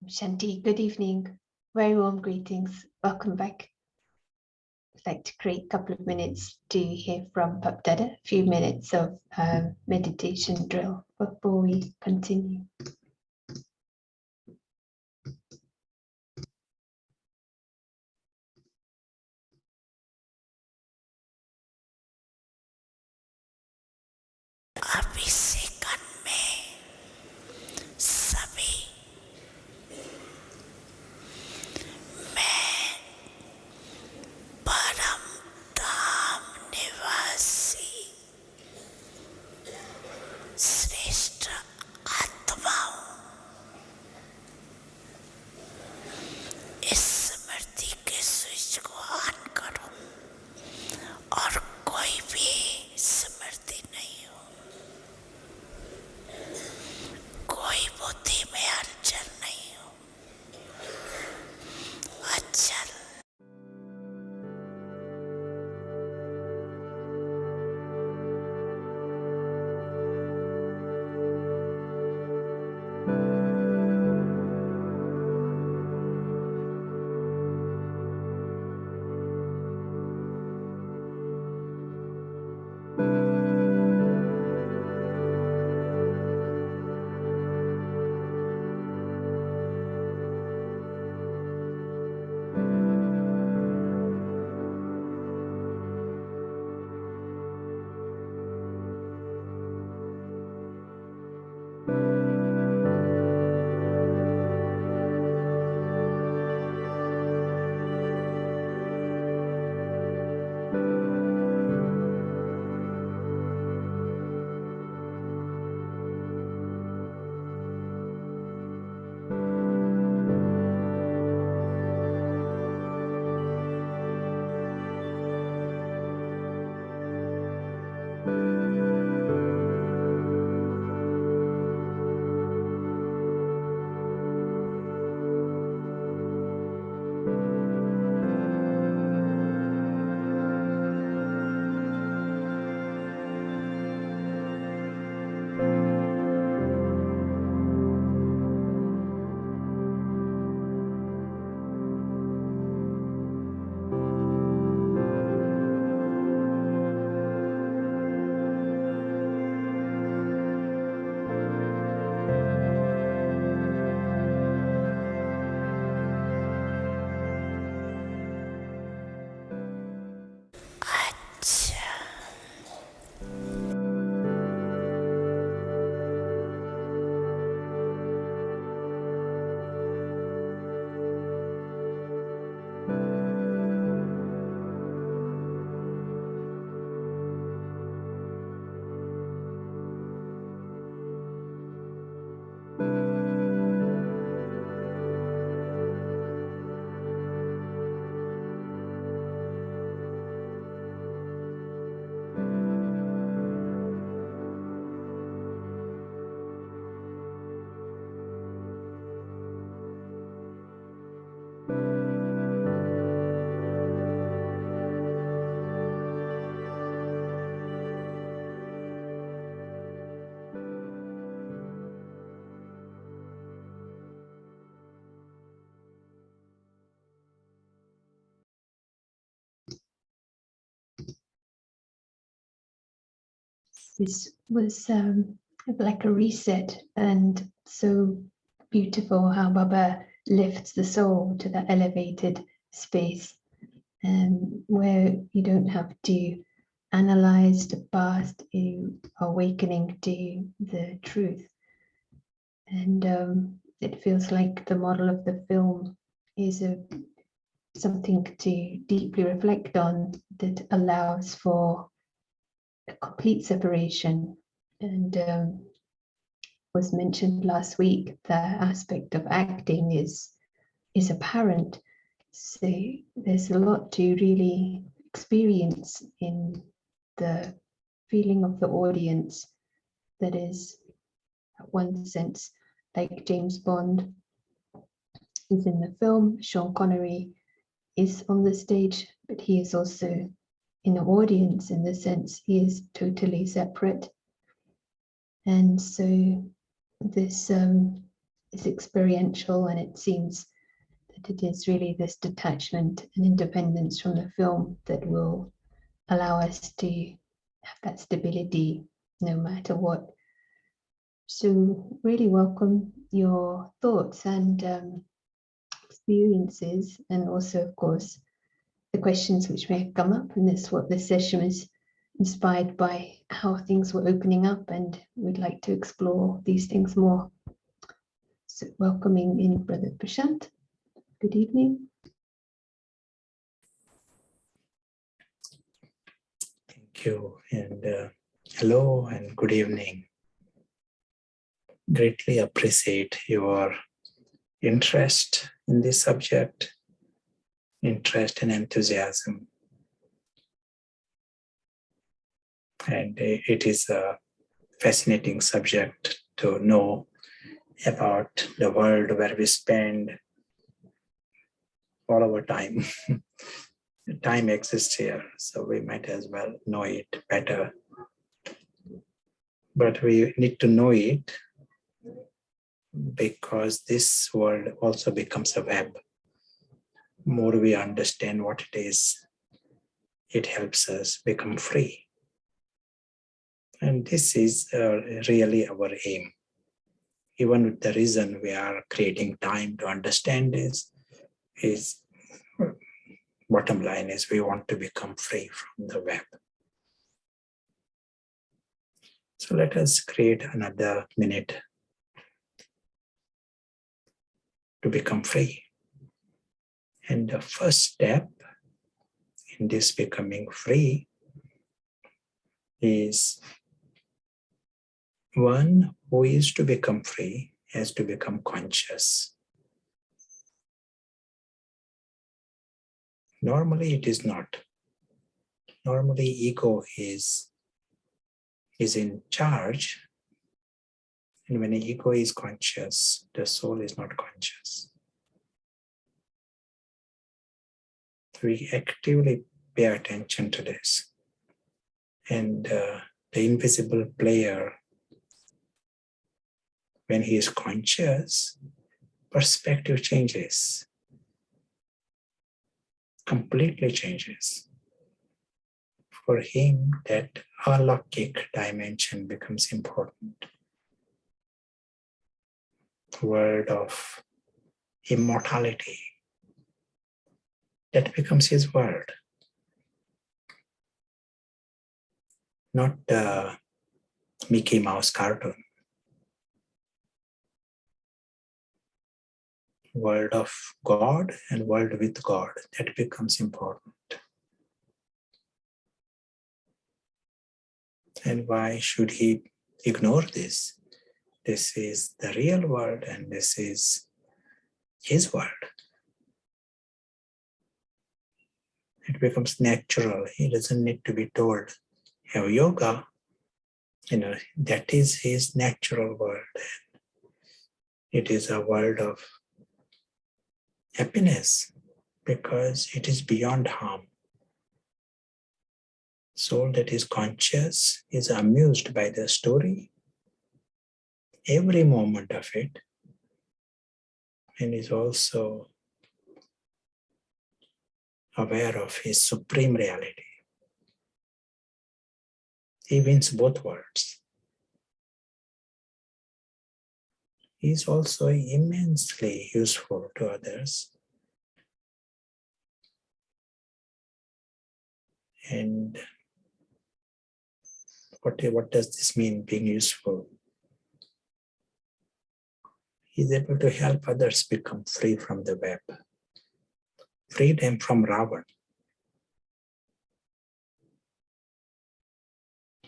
Shanti, good evening. Very warm greetings. Welcome back. I'd like to create a couple of minutes to hear from Bapdada, a few minutes of meditation drill before we continue. This was like a reset, and so beautiful how Baba lifts the soul to that elevated space, where you don't have to analyze the past, you are awakening to the truth. And it feels like the model of the film is something to deeply reflect on, that allows for a complete separation. And was mentioned last week, the aspect of acting is apparent, So there's a lot to really experience in the feeling of the audience that is, at one sense, like James Bond is in the film, Sean Connery is on the stage, but he is also in the audience in the sense he is totally separate. And so this is experiential, and it seems that it is really this detachment and independence from the film that will allow us to have that stability no matter what. So really welcome your thoughts and experiences, and also, of course, the questions which may have come up. And this what this session is inspired by, how things were opening up, and we'd like to explore these things more. So welcoming in Brother Prashant. Good evening. Thank you, and hello and good evening. Greatly appreciate your interest in this subject, interest and enthusiasm. And it is a fascinating subject to know about the world where we spend all our time. Time exists here, so we might as well know it better. But we need to know it because this world also becomes a web. More we understand what it is, it helps us become free. And this is really our aim. Even with the reason we are creating time to understand this is, bottom line is we want to become free from the web. So let us create another minute to become free. And the first step in this becoming free is, one who is to become free has to become conscious. Normally it is not. Normally ego is in charge. And when the ego is conscious, the soul is not conscious. We actively pay attention to this. And the invisible player, when he is conscious, perspective changes, completely changes. For him, that alokik dimension becomes important. World of immortality, that becomes his world. Not the Mickey Mouse cartoon. World of God and world with God, that becomes important. And why should he ignore this? This is the real world and this is his world. It becomes natural. He doesn't need to be told, have yoga. That is his natural world. It is a world of happiness because it is beyond harm. Soul that is conscious is amused by the story, every moment of it, and is also aware of his supreme reality. He wins both worlds. He is also immensely useful to others. And what does this mean, being useful? He is able to help others become free from the web, free them from Ravan.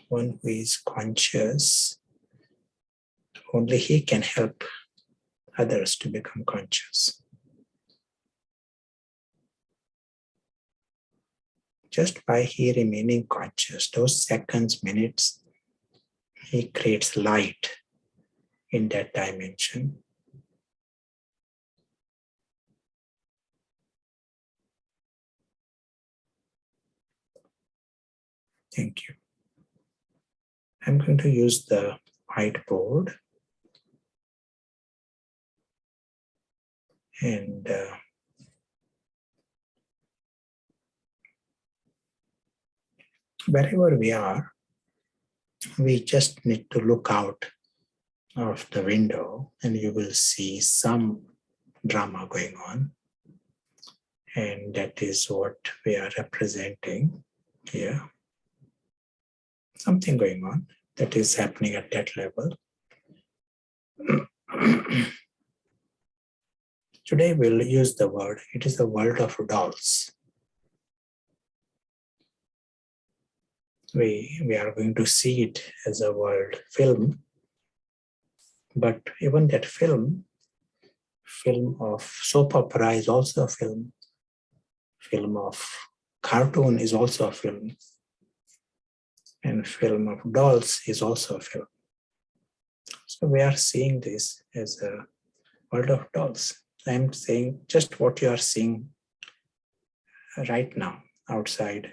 One who is conscious, only he can help others to become conscious. just by he remaining conscious, those seconds, minutes, he creates light in that dimension. Thank you. I'm going to use the whiteboard and wherever we are, we just need to look out of the window and you will see some drama going on. And that is what we are representing here. Something going on that is happening at that level. Today we'll use the word, it is the world of dolls. We are going to see it as a world film, but even that film of soap opera is also a film of cartoon is also a film, and film of dolls is also a film. So we are seeing this as a world of dolls. I'm saying just what you are seeing right now outside.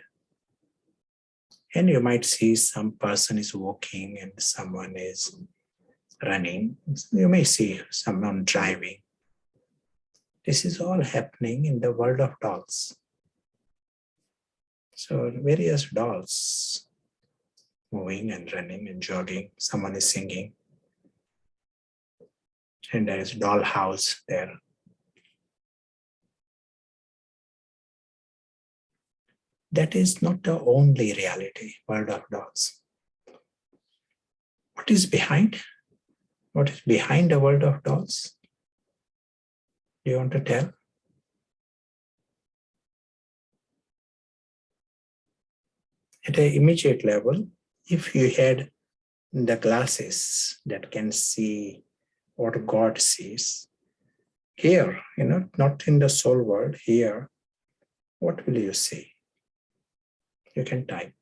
And you might see some person is walking and someone is running. You may see someone driving. This is all happening in the world of dolls. So various dolls moving and running and jogging. Someone is singing. And there is doll house there. That is not the only reality, world of dolls. What is behind? What is behind the world of dolls? Do you want to tell? At an immediate level, if you had the glasses that can see what God sees, here, not in the soul world, here, what will you see? You can type.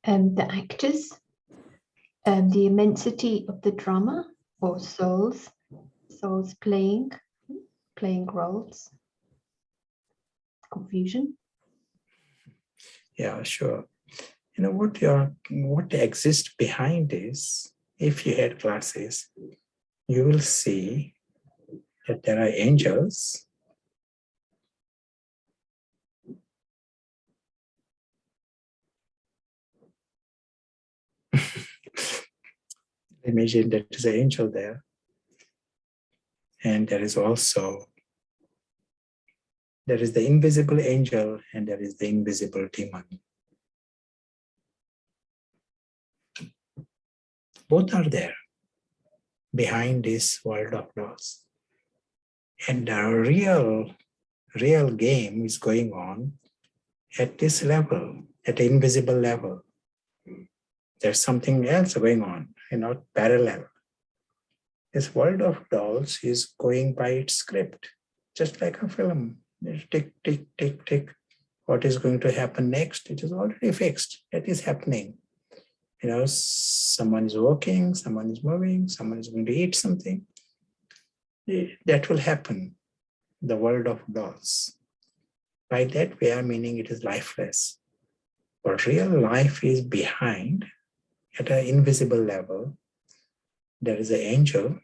The actors, the immensity of the drama, or souls playing roles, confusion. Yeah, sure. What exists behind this, if you had glasses, you will see that there are angels. Imagine that there's an angel there. And there is the invisible angel and there is the invisible demon. Both are there behind this world of dolls. And the real game is going on at this level, at the invisible level. There's something else going on, parallel. This world of dolls is going by its script, just like a film. Tick, tick, tick, tick. What is going to happen next? It is already fixed. It is happening. Someone is walking, someone is moving, someone is going to eat something. That will happen. The world of dolls. By that we are meaning it is lifeless. But real life is behind at an invisible level. There is an angel.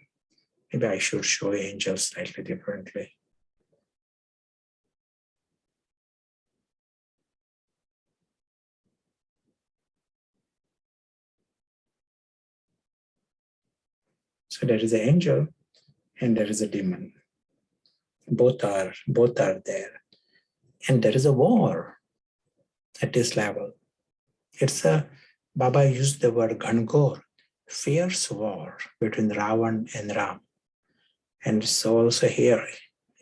Maybe I should show angels slightly differently. So there is an angel and there is a demon. Both are there. And there is a war at this level. Baba used the word Gangor, fierce war between Ravan and Ram. And so also here,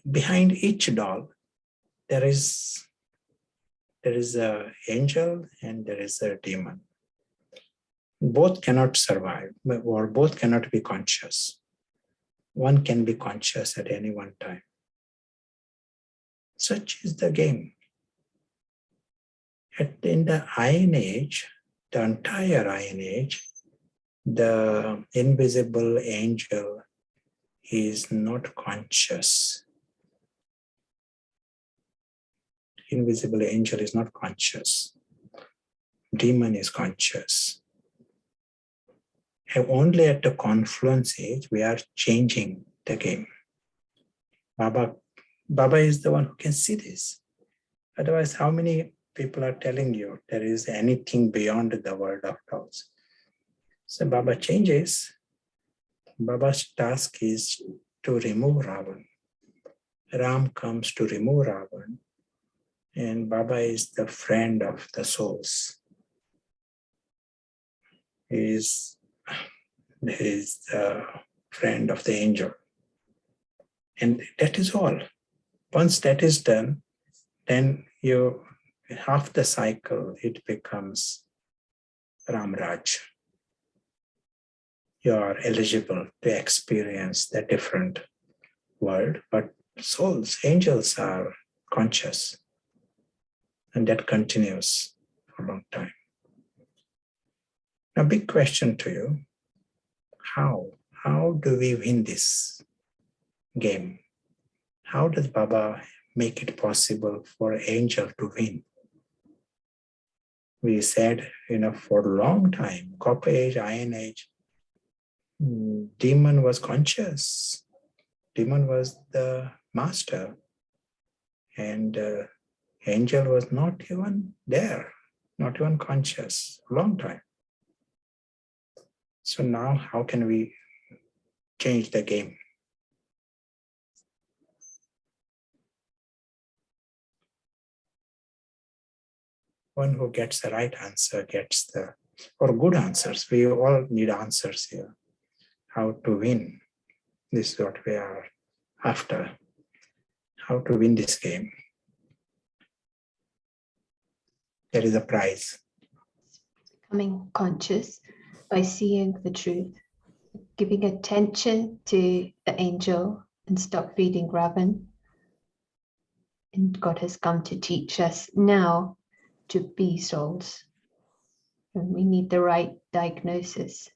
behind each doll, there is There is an angel and there is a demon. Both cannot survive, or both cannot be conscious. One can be conscious at any one time. Such is the game. In the Iron Age, the entire Iron Age, the invisible angel is not conscious. Invisible angel is not conscious. Demon is conscious. And only at the confluence age, we are changing the game. Baba is the one who can see this. Otherwise, how many people are telling you there is anything beyond the world of dolls? So Baba changes. Baba's task is to remove Ravan. Ram comes to remove Ravan, and Baba is the friend of the souls. He is the friend of the angel. And that is all. Once that is done, then half the cycle, it becomes Ramraj. You are eligible to experience the different world, but souls, angels are conscious. And that continues for a long time. Now, big question to you. How do we win this game? How does Baba make it possible for angel to win? We said, for a long time, Copper Age, Iron Age, demon was conscious. Demon was the master. And angel was not even there, not even conscious, a long time. So now how can we change the game? One who gets the right answer or good answers. We all need answers here. How to win. This is what we are after. How to win this game. There is a prize. Becoming conscious by seeing the truth, giving attention to the angel and stop feeding Ravan. And God has come to teach us now to be souls. And we need the right diagnosis.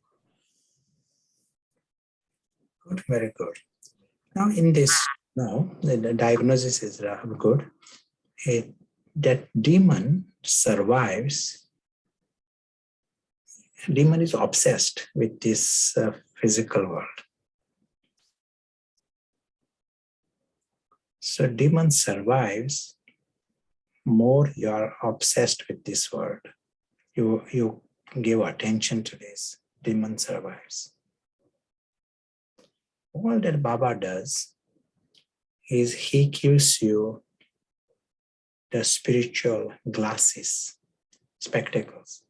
Good, very good. Now the diagnosis is good. That demon survives. Demon is obsessed with this physical world. So demon survives. More you are obsessed with this world. You give attention to this. Demon survives. All that Baba does is he gives you the spiritual glasses, spectacles.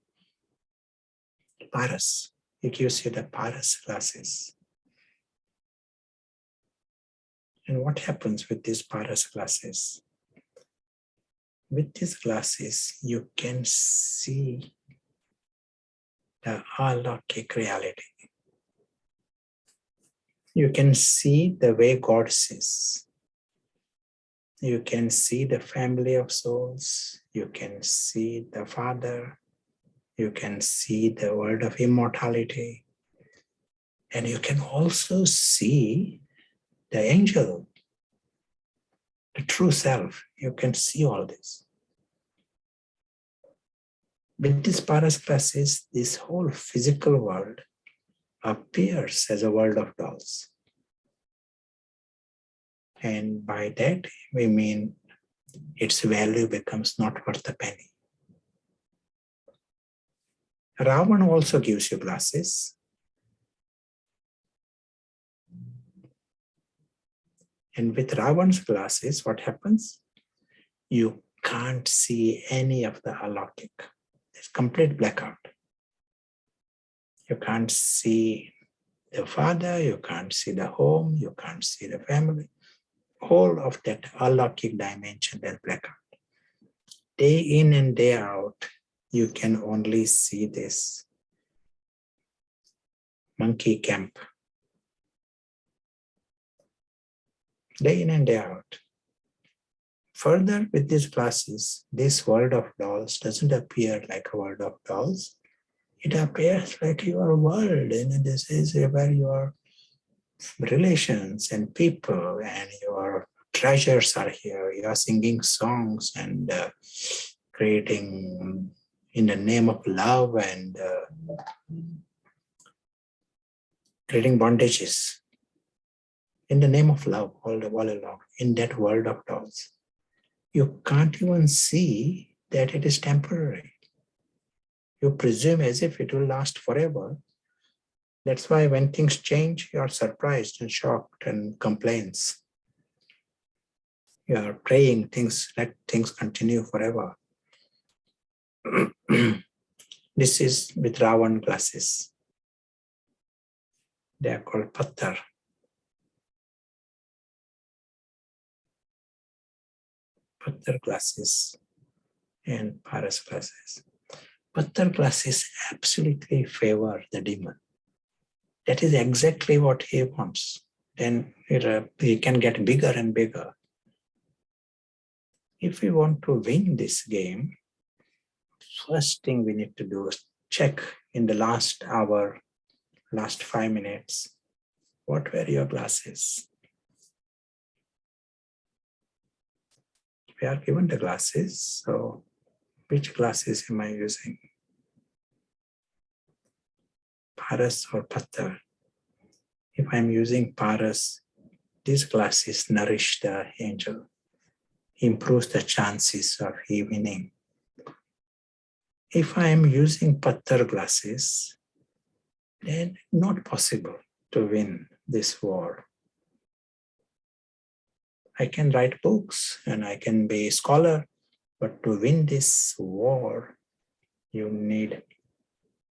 Paras. He gives you the Paras glasses. And what happens with these Paras glasses? With these glasses, you can see the alokik reality. You can see the way God sees. You can see the family of souls. You can see the Father. You can see the world of immortality. And you can also see the angel, the true self. You can see all this. With these Paras glasses, this whole physical world appears as a world of dolls. And by that, we mean its value becomes not worth a penny. Ravan also gives you glasses. And with Ravan's glasses, what happens? You can't see any of the alokik. There's complete blackout. You can't see the Father, you can't see the home, you can't see the family. Whole of that alokik dimension, there's blackout. day in and day out, you can only see this monkey camp. Day in and day out. Further, with these classes, this world of dolls doesn't appear like a world of dolls. It appears like your world, and this is where your relations and people and your treasures are here. You are singing songs and creating in the name of love and creating bondages in the name of love all along in that world of dolls. You can't even see that it is temporary. You presume as if it will last forever. That's why when things change, you are surprised and shocked and complaints. You are praying let things continue forever. This is with Ravan glasses. They are called pattar. Pattar glasses and paras glasses. Pattar glasses absolutely favor the demon. That is exactly what he wants. Then he can get bigger and bigger. If we want to win this game, first thing we need to do is check in the last hour, last 5 minutes, what were your glasses? We are given the glasses, so which glasses am I using? Paras or pattar? If I'm using paras, these glasses nourish the angel, improves the chances of he winning. If I am using pattar glasses, then not possible to win this war. I can write books and I can be a scholar, but to win this war, you need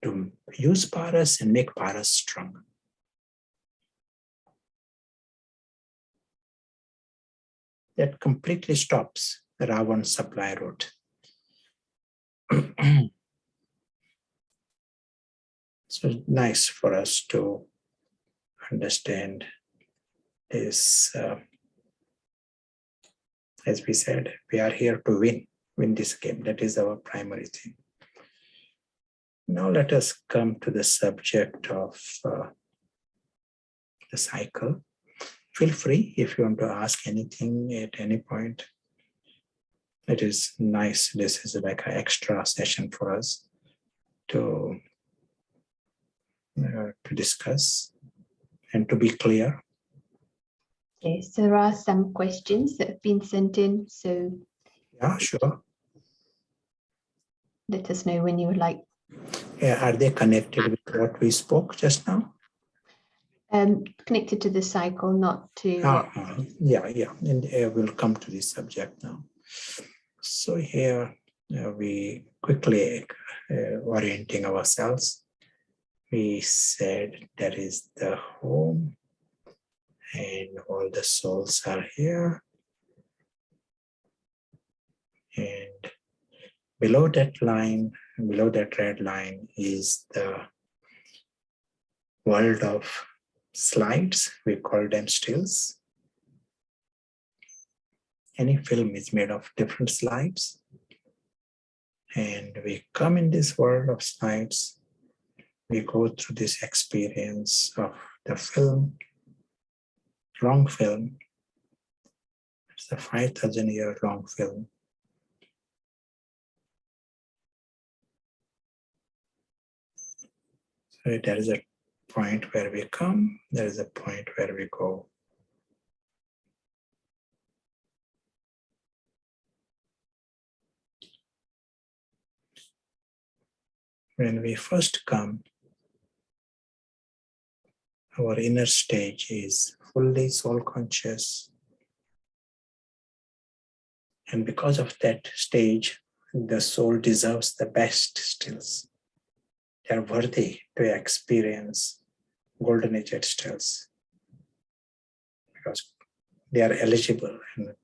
to use paras and make paras strong. That completely stops the Ravan supply route. So nice for us to understand this. As we said, we are here to win this game. That is our primary thing. Now let us come to the subject of the cycle. Feel free if you want to ask anything at any point. It is nice. This is like an extra session for us to discuss and to be clear. Okay, so there are some questions that have been sent in, so yeah, sure. Let us know when you would like. Yeah, are they connected with what we spoke just now? Connected to the cycle, not to. Yeah, and we'll come to this subject now. So here we quickly orienting ourselves. We said that is the home and all the souls are here. And below that line, below that red line is the world of slides. We call them stills. Any film is made of different slides. And we come in this world of slides. We go through this experience of the film, long film. It's a 5,000-year long film. So there is a point where we come, there is a point where we go. When we first come, our inner stage is fully soul conscious. And because of that stage, the soul deserves the best stills. They are worthy to experience golden age stills because they are eligible and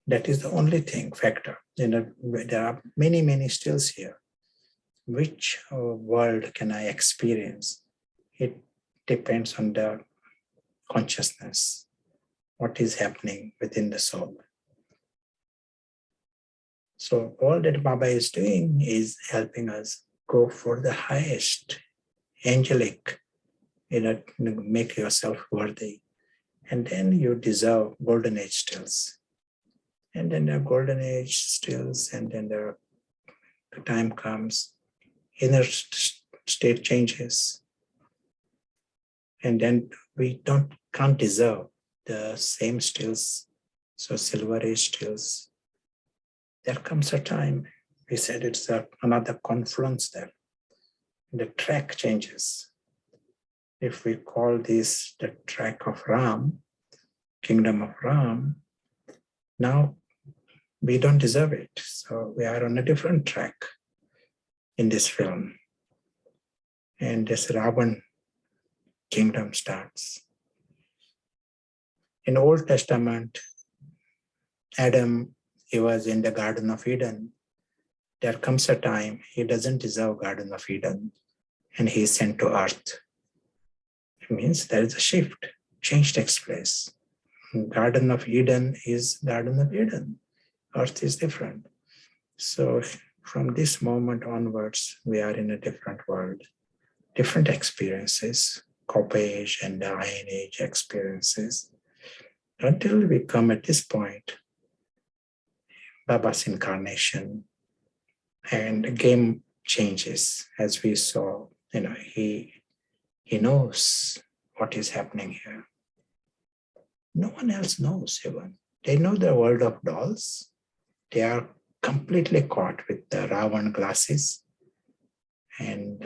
That is the only thing, factor. There are many, many stills here. Which world can I experience? It depends on the consciousness, what is happening within the soul. So all that Baba is doing is helping us go for the highest, angelic, make yourself worthy. And then you deserve golden age stills. And then the golden age stills, and then the time comes, inner state changes. And then we can't deserve the same stills. So silver age stills. There comes a time, we said it's another confluence there. The track changes. If we call this the track of Ram, kingdom of Ram, now we don't deserve it. So we are on a different track in this film. And this Ravan kingdom starts. In Old Testament, Adam, he was in the Garden of Eden. There comes a time he doesn't deserve Garden of Eden, and he is sent to earth. It means there is a shift, change takes place. Garden of Eden is Garden of Eden. Earth is different. So from this moment onwards, we are in a different world, different experiences, Copper Age and the Iron Age experiences, until we come at this point, Baba's incarnation, and the game changes. As we saw, he knows what is happening here. No one else knows even. They know the world of dolls. They are completely caught with the Ravan glasses, and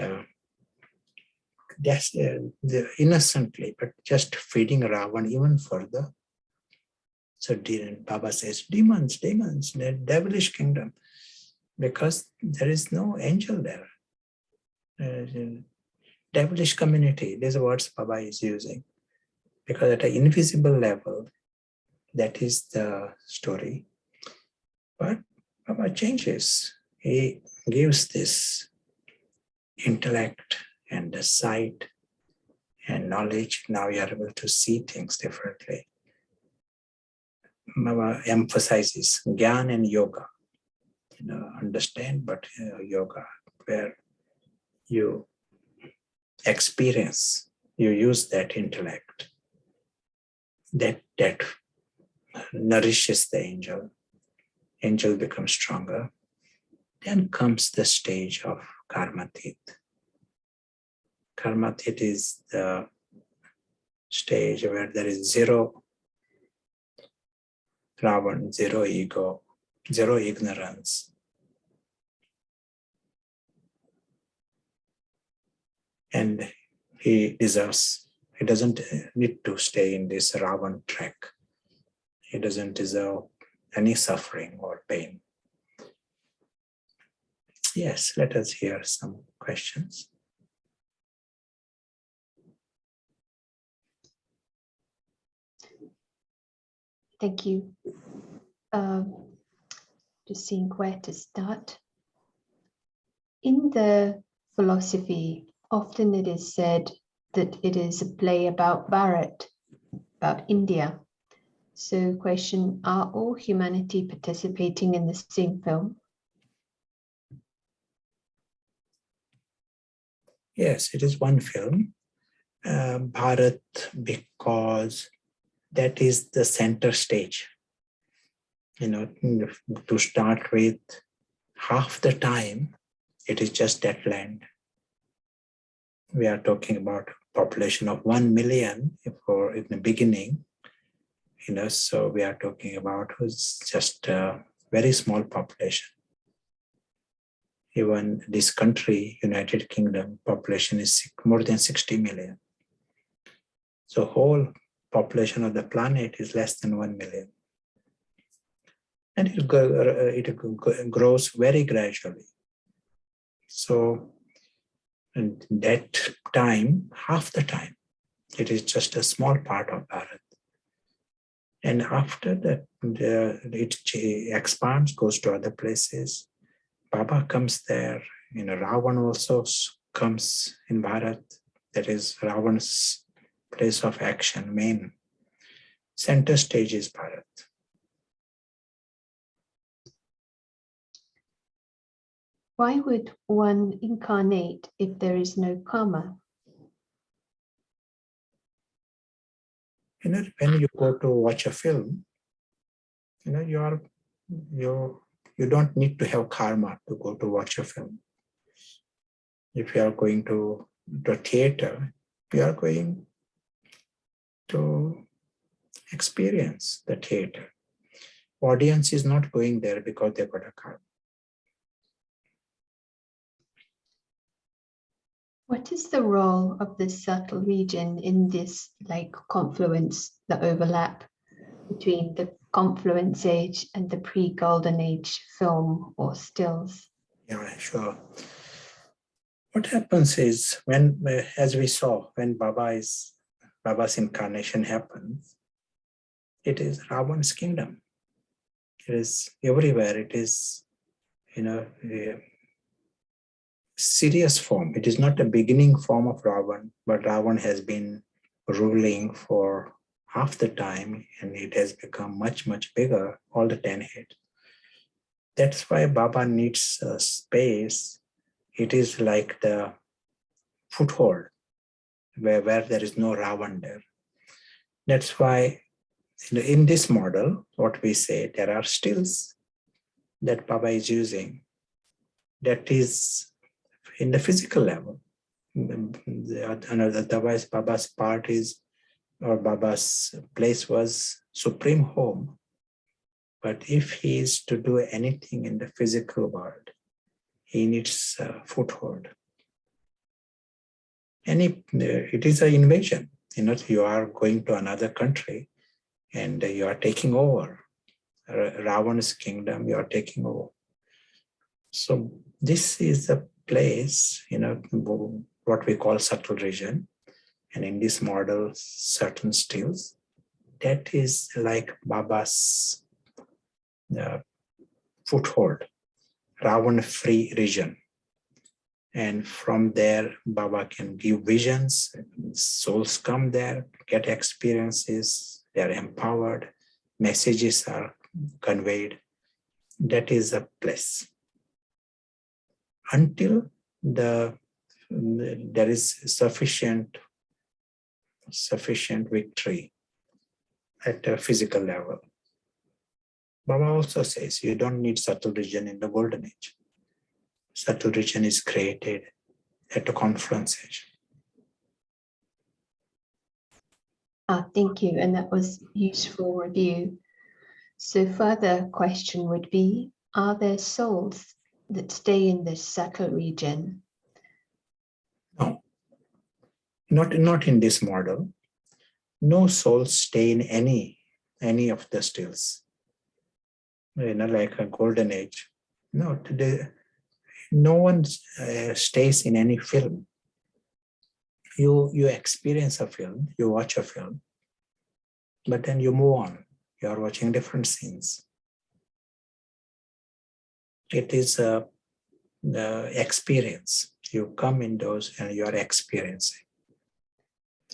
that's innocently, but just feeding Ravan even further. So Baba says, demons, the devilish kingdom, because there is no angel there. Devilish community, these are words Baba is using, because at an invisible level, that is the story. But Baba changes. He gives this intellect and the sight and knowledge. Now you are able to see things differently. Baba emphasizes Gyan and yoga. Understand, but yoga, where you experience, you use that intellect, that nourishes the angel. Angel becomes stronger. Then comes the stage of Karmatit. Karmatit is the stage where there is zero Ravan, zero ego, zero ignorance. And he deserves, he doesn't need to stay in this Ravan track. He doesn't deserve any suffering or pain. Yes, let us hear some questions. Thank you. Just seeing where to start. In the philosophy, often it is said that it is a play about Bharat, about India. So question, are all humanity participating in the same film? Yes, it is one film, Bharat, because that is the center stage. To start with, half the time, it is just that land. We are talking about population of 1 million for in the beginning, so we are talking about who's just a very small population. Even this country, United Kingdom, population is more than 60 million. So whole population of the planet is less than 1 million. And it grows very gradually. So and that time, half the time, it is just a small part of Bharat. And after that, it expands, goes to other places. Baba comes there. Ravan also comes in Bharat. That is Ravan's place of action, main. Center stage is Bharat. Why would one incarnate if there is no karma? When you go to watch a film, you don't need to have karma to go to watch a film. If you are going to the theater, you are going to experience the theater. Audience is not going there because they got a karma. What is the role of the subtle region in this confluence, the overlap between the confluence age and the pre-golden age film or stills? Yeah, sure. What happens is when, as we saw, when Baba's incarnation happens, it is Ravan's kingdom. It is everywhere. It is, a serious form. It is not a beginning form of Ravan, but Ravan has been ruling for half the time, and it has become much, much bigger, all the 10 heads. That's why Baba needs a space. It is like the foothold where there is no Ravan there. That's why in this model, what we say, there are stills that Baba is using. That is in the physical level. Otherwise, Baba's part is, or Baba's place was supreme home. But if he is to do anything in the physical world, he needs a foothold. It is an invasion. You are going to another country and you are taking over. Ravan's kingdom, you are taking over. So this is the place, what we call subtle region. And in this model, certain stills, that is like Baba's foothold, Ravan-free region. And from there, Baba can give visions, souls come there, get experiences, they are empowered, messages are conveyed. That is a place. Until there is sufficient victory at a physical level. Baba also says you don't need subtle region in the golden age. Subtle region is created at a confluence age. Thank you, and that was useful review. So further question would be, are there souls that stay in this subtle region? No, not in this model. No souls stay in any of the stills. Like a golden age. No, today, no one stays in any film. You experience a film, you watch a film, but then you move on. You are watching different scenes. It is a experience. You come in those and you are experiencing.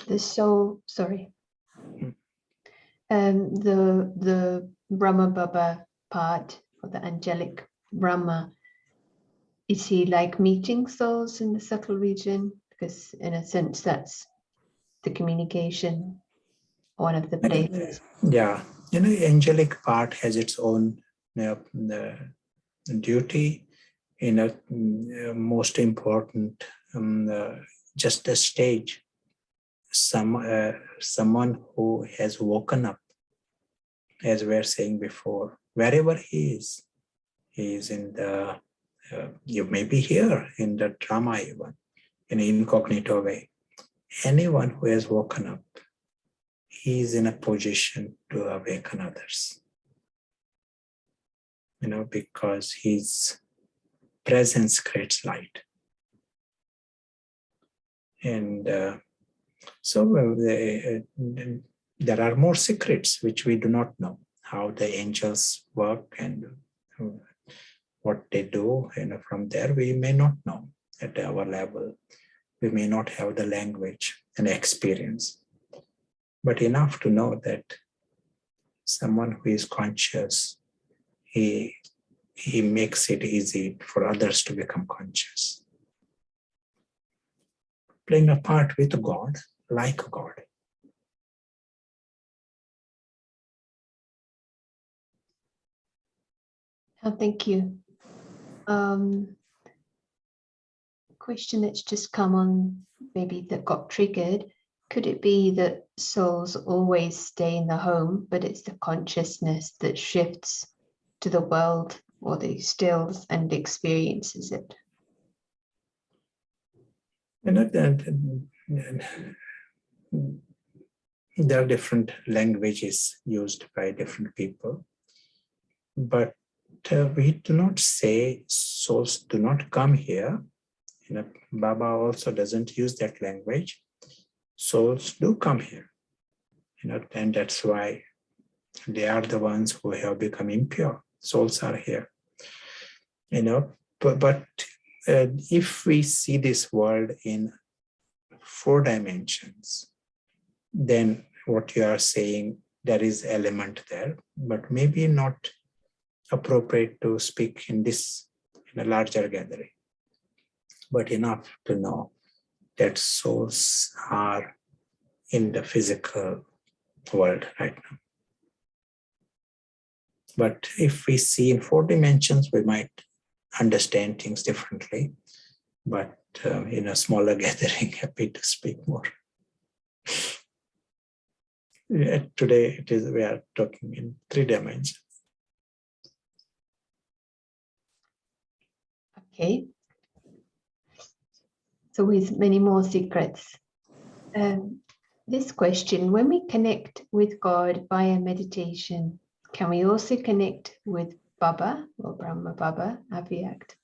The soul, sorry. The Brahma Baba part, or the angelic Brahma, is he like meeting souls in the subtle region? Because in a sense, that's the communication, one of the places. Yeah, angelic part has its own duty. Most important, just a stage. Someone who has woken up, as we were saying before, wherever he is in the, you may be here in the drama even, in an incognito way. Anyone who has woken up, he is in a position to awaken others. Because his presence creates light. And so there are more secrets which we do not know, how the angels work and what they do. From there we may not know at our level. We may not have the language and experience, but enough to know that someone who is conscious, he makes it easy for others to become conscious. Playing a part with God, like God. Oh, thank you. Question that's just come on, maybe that got triggered. Could it be that souls always stay in the home, but it's the consciousness that shifts to the world or the stills and experiences it? There are different languages used by different people, but we do not say souls do not come here. Baba also doesn't use that language. Souls do come here, and that's why they are the ones who have become impure. Souls are here, but if we see this world in 4 dimensions, then what you are saying, there is element there, but maybe not appropriate to speak in a larger gathering, but enough to know that souls are in the physical world right now. But if we see in 4 dimensions, we might understand things differently, but in a smaller gathering, happy to speak more. Today, we are talking in 3 dimensions. Okay. So with many more secrets. This question, when we connect with God via meditation, can we also connect with Baba or Brahma Baba, Avyakt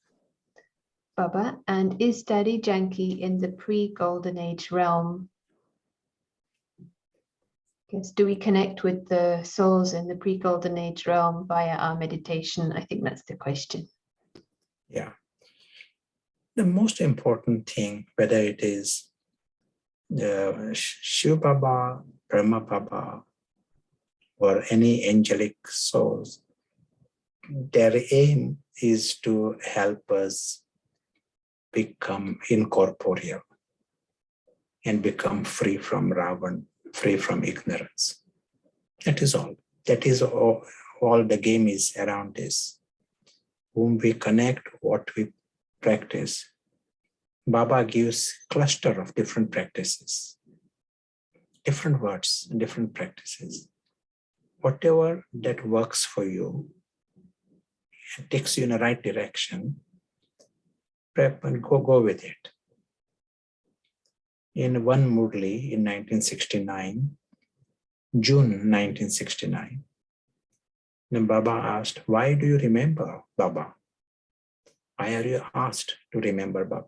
Baba? And is Daddy Janki in the pre-Golden Age realm? Yes, do we connect with the souls in the pre-Golden Age realm via our meditation? I think that's the question. Yeah. The most important thing, whether it is the Shiv Baba, Brahma Baba, or any angelic souls, their aim is to help us become incorporeal and become free from Ravan, free from ignorance. That is all. That is all the game is around this. Whom we connect, what we practice. Baba gives cluster of different practices, different words, and different practices. Whatever that works for you and takes you in the right direction, prep and go with it. In one Murli in 1969, June 1969, then Baba asked, why do you remember Baba? Why are you asked to remember Baba?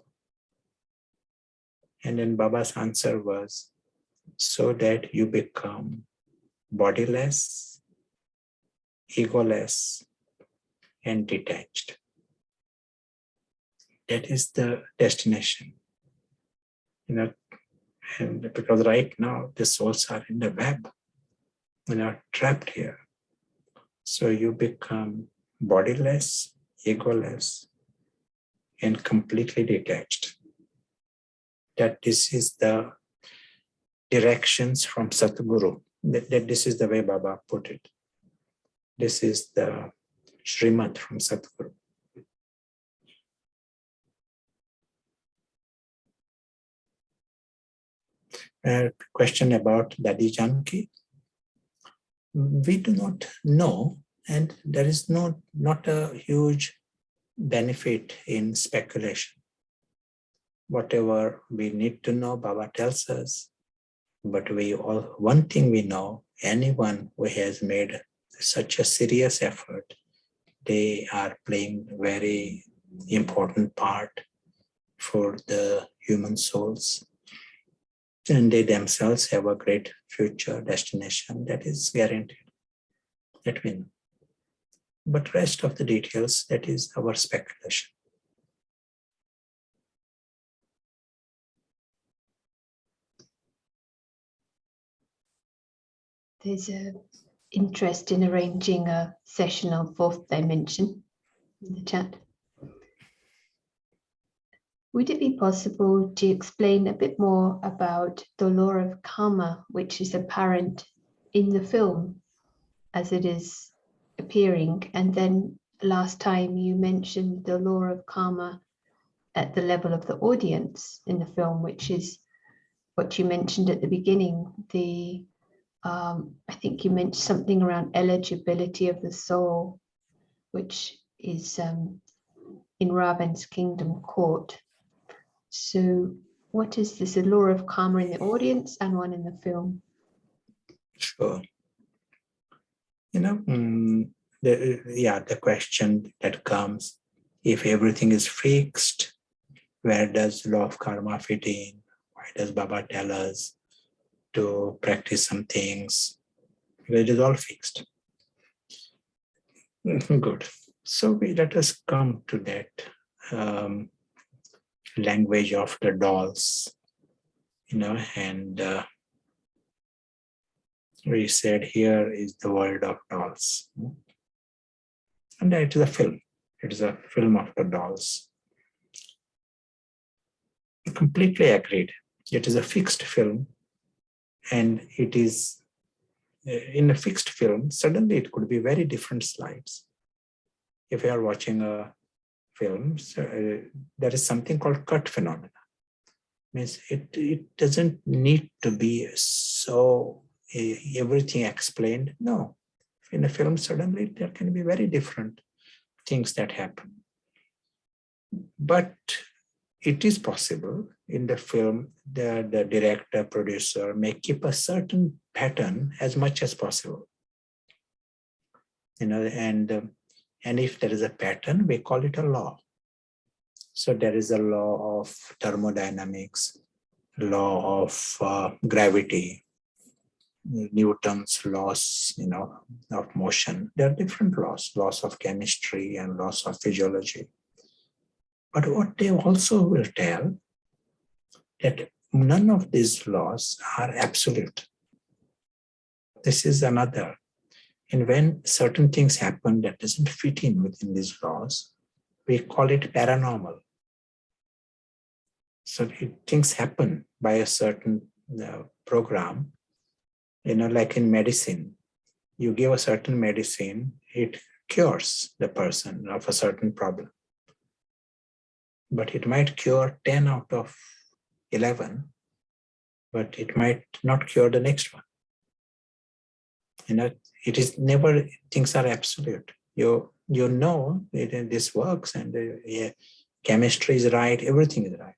And then Baba's answer was, so that you become bodiless, egoless, and detached. That is the destination. And because right now the souls are in the web, trapped here. So you become bodiless, egoless, and completely detached. That this is the directions from Satguru. That this is the way Baba put it. This is the Srimad from Satguru. Question about Dadi Janki. We do not know, and there is not a huge benefit in speculation. Whatever we need to know, Baba tells us. But one thing we know, anyone who has made such a serious effort, they are playing very important part for the human souls. And they themselves have a great future destination that is guaranteed, that we know. But rest of the details, that is our speculation. There's an interest in arranging a session on fourth dimension in the chat. Would it be possible to explain a bit more about the law of karma, which is apparent in the film as it is appearing? And then last time you mentioned the law of karma at the level of the audience in the film, which is what you mentioned at the beginning. I think you mentioned something around eligibility of the soul, which is in Ravan's kingdom court. So what is this, a law of karma in the audience and one in the film? Sure. The question that comes, if everything is fixed, where does law of karma fit in? Why does Baba tell us to practice some things? It is all fixed. Good. So let us come to that language of the dolls, and we said here is the world of dolls. And it is a film. It is a film of the dolls. Completely agreed. It is a fixed film, and it is in a fixed film, suddenly it could be very different slides. If you are watching a film, there is something called cut phenomena. Means it doesn't need to be so everything explained. No, in a film, suddenly there can be very different things that happen. But it is possible in the film, the director, producer may keep a certain pattern as much as possible. And if there is a pattern, we call it a law. So there is a law of thermodynamics, law of gravity, Newton's laws, of motion. There are different laws of chemistry and laws of physiology. But what they also will tell, that none of these laws are absolute. This is another. And when certain things happen that doesn't fit in within these laws, we call it paranormal. So things happen by a certain program, like in medicine. You give a certain medicine, it cures the person of a certain problem. But it might cure 10 out of 11, but it might not cure the next one. It is never, things are absolute. This works, and chemistry is right, everything is right.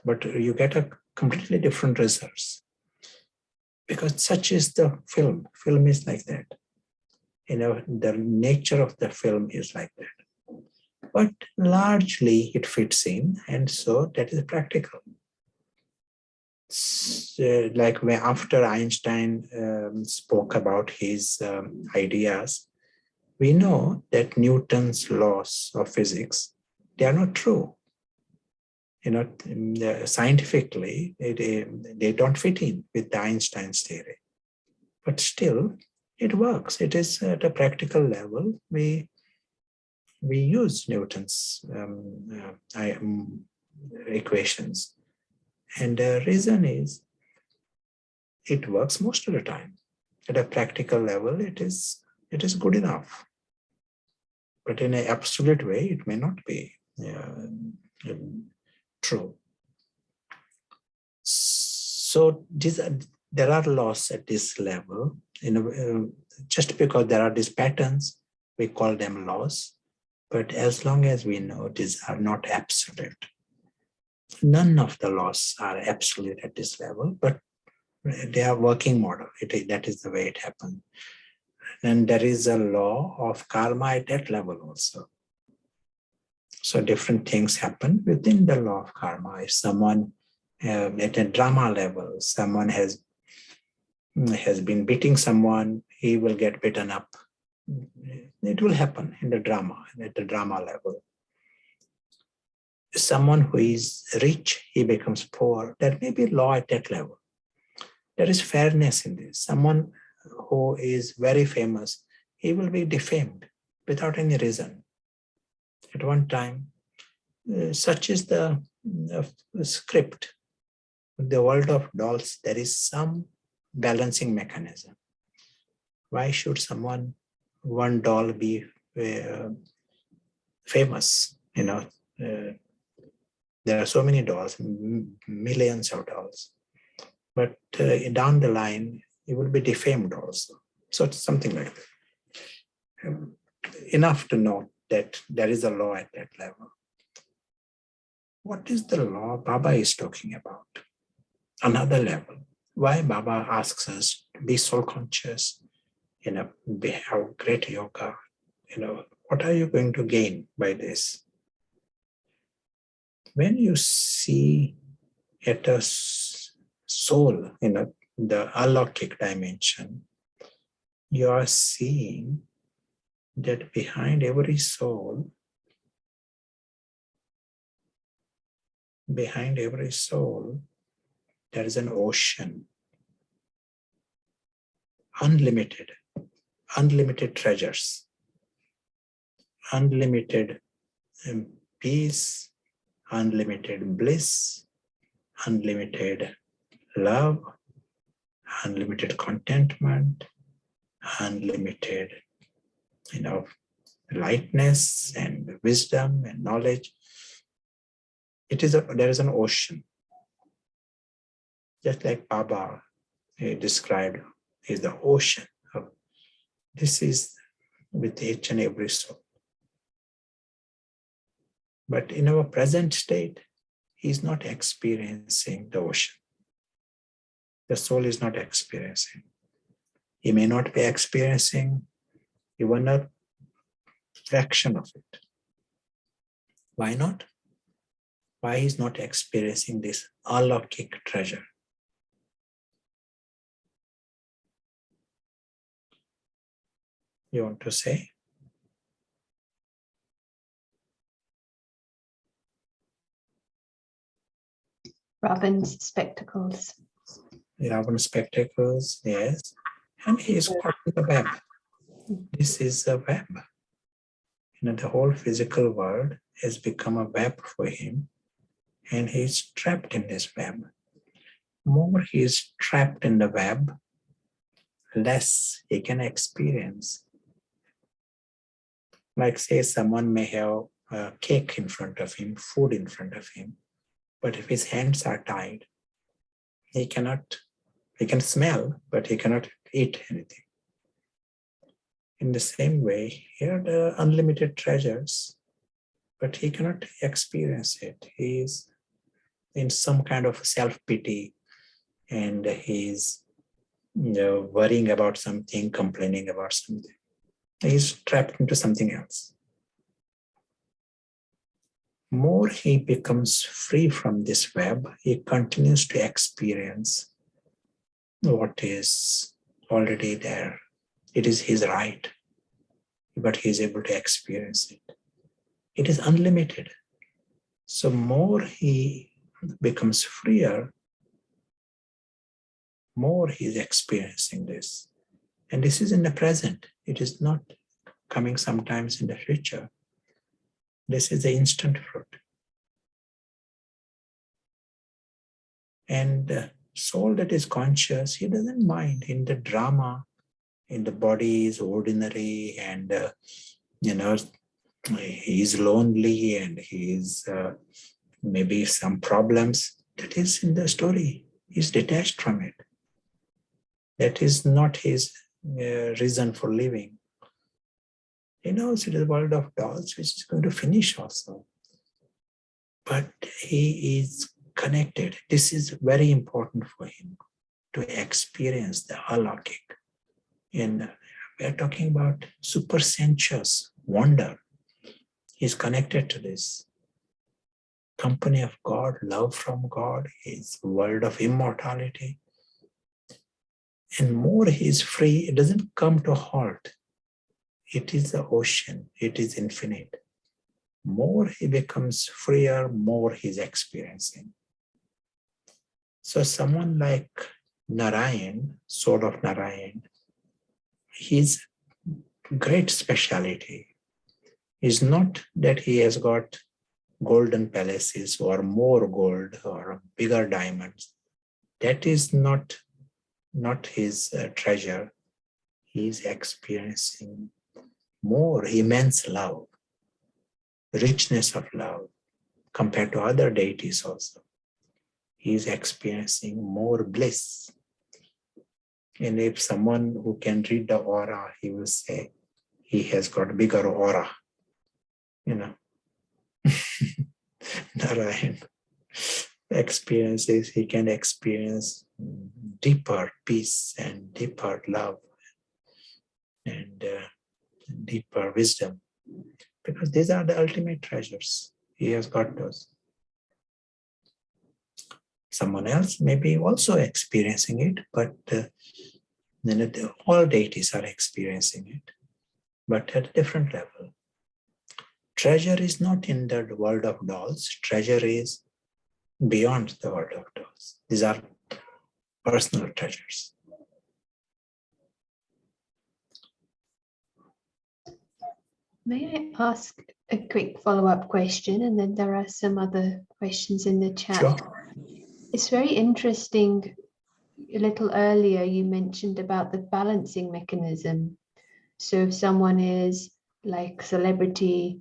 But you get a completely different results. Because such is the film. Film is like that. The nature of the film is like that. But largely it fits in, and so that is practical. Like after Einstein spoke about his ideas, we know that Newton's laws of physics, they are not true. Scientifically, they don't fit in with the Einstein's theory. But still, it works. It is at a practical level. We use Newton's equations. And the reason is, it works most of the time. At a practical level, it is good enough. But in an absolute way, it may not be true. So there are laws at this level. Just because there are these patterns, we call them laws. But as long as we know these are not absolute, none of the laws are absolute at this level, but they are working model. That is the way it happens. And there is a law of karma at that level also. So different things happen within the law of karma. If someone at a drama level. Someone has been beating someone, he will get beaten up. It will happen in the drama, at the drama level. Someone who is rich, he becomes poor. There may be law at that level. There is fairness in this. Someone who is very famous, he will be defamed without any reason. At one time, such is the script. In the world of dolls, there is some balancing mechanism. Why should one doll be famous? There are so many dolls, millions of dolls. But down the line, it will be defamed also. So it's something like that. Enough to know that there is a law at that level. What is the law Baba is talking about? Another level. Why Baba asks us to be soul conscious, have great yoga, what are you going to gain by this? When you see at a soul, the alokik dimension, you are seeing that behind every soul, there is an ocean, unlimited treasures, unlimited peace, unlimited bliss, unlimited love, unlimited contentment, unlimited, lightness and wisdom and knowledge. There is an ocean. Just like Baba described, is the ocean. This is with each and every soul. But in our present state, he is not experiencing the ocean. The soul is not experiencing. He may not be experiencing even a fraction of it. Why not? Why he's not experiencing this alokik treasure? You want to say? Robin's spectacles. Robin's spectacles, yes. And he is caught in the web. This is a web. The whole physical world has become a web for him, and he is trapped in this web. More he is trapped in the web, less he can experience. Like, say, someone may have a cake in front of him, food in front of him, but if his hands are tied, he can smell, but he cannot eat anything. In the same way, here are the unlimited treasures, but he cannot experience it. He is in some kind of self-pity, and he's worrying about something, complaining about something. He's trapped into something else. More he becomes free from this web, he continues to experience what is already there. It is his right, but he is able to experience it. It is unlimited. So more he becomes freer, more he is experiencing this. And this is in the present. It is not coming sometimes in the future. This is the instant fruit. And the soul that is conscious, he doesn't mind in the drama, in the body is ordinary, and he is lonely, and he is maybe some problems. That is in the story. He's detached from it. That is not his reason for living. He knows it is a world of dolls which is going to finish also. But he is connected. This is very important for him to experience the alokik. And we are talking about supersensuous wonder. He's connected to this. company of God, love from God, his world of immortality. And more he is free, it doesn't come to halt. It is the ocean, it is infinite. More he becomes freer, more he's experiencing. So someone like Narayan, soul of Narayan, his great speciality is not that he has got golden palaces or more gold or bigger diamonds. That is not his treasure. He is experiencing more immense love, richness of love compared to other deities also. He is experiencing more bliss. And if someone who can read the aura, he will say he has got bigger aura. Narayan experiences, he can experience deeper peace and deeper love and deeper wisdom, because these are the ultimate treasures. He has got those. Someone else may be also experiencing it, but all deities are experiencing it, but at a different level. Treasure is not in the world of dolls. Treasure is beyond the world of dolls. These are personal treasures. May I ask a quick follow-up question? And then there are some other questions in the chat. Sure. It's very interesting. A little earlier, you mentioned about the balancing mechanism. So if someone is like celebrity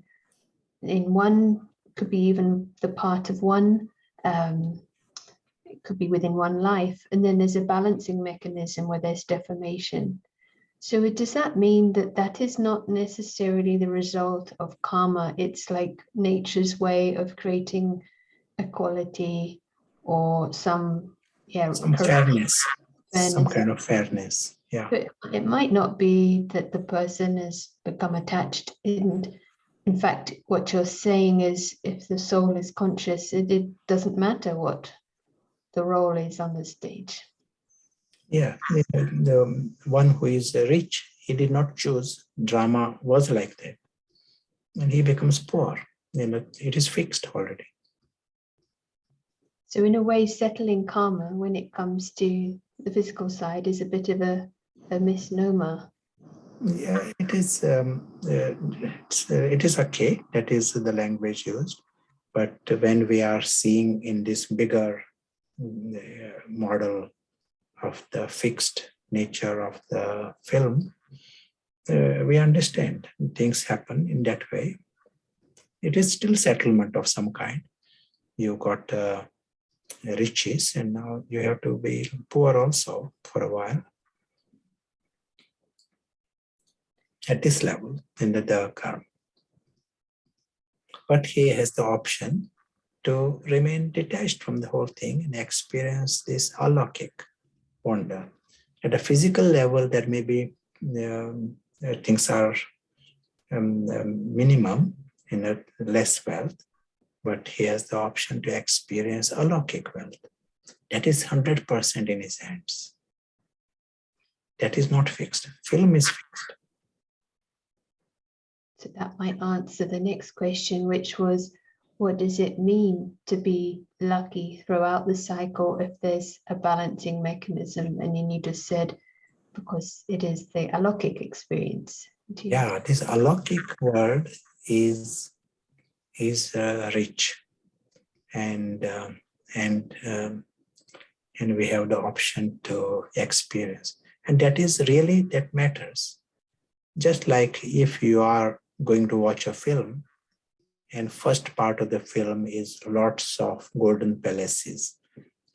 in one, could be even the part of one, it could be within one life. And then there's a balancing mechanism where there's deformation. So does that mean that that is not necessarily the result of karma? It's like nature's way of creating equality or some fairness, some kind of fairness. Yeah. But it might not be that the person has become attached. In fact, what you're saying is if the soul is conscious, it doesn't matter what the role is on the stage. Yeah, the one who is rich, he did not choose. Drama was like that. And he becomes poor. It is fixed already. So in a way, settling karma when it comes to the physical side is a bit of a misnomer. Yeah, it is. It is okay. That is the language used. But when we are seeing in this bigger model of the fixed nature of the film, we understand things happen in that way. It is still settlement of some kind. You got riches, and now you have to be poor also for a while. At this level in the karma. But he has the option to remain detached from the whole thing and experience this alokik wonder. At a physical level, there may be things are minimum in a less wealth, but he has the option to experience alokik wealth. That is 100% in his hands. That is not fixed. Film is fixed. So that might answer the next question, which was, what does it mean to be lucky throughout the cycle if there's a balancing mechanism? And then you just said, because it is the alokik experience. Yeah, this alokik world is rich, and we have the option to experience, and that is really that matters. Just like if you are going to watch a film, and first part of the film is lots of golden palaces,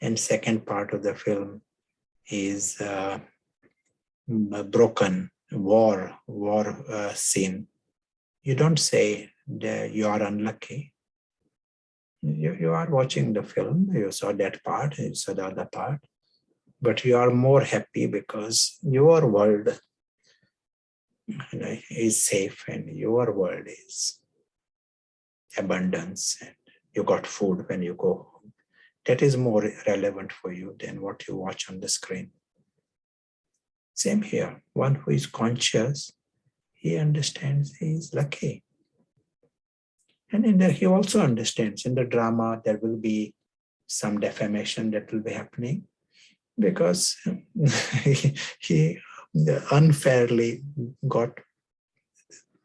and second part of the film is broken war scene. You don't say that you are unlucky. You are watching the film, you saw that part, you saw the other part, but you are more happy because your world is safe and your world is abundance and you got food when you go home. That is more relevant for you than what you watch on the screen. Same here. One who is conscious, he understands he is lucky. And he also understands in the drama there will be some defamation that will be happening because he unfairly got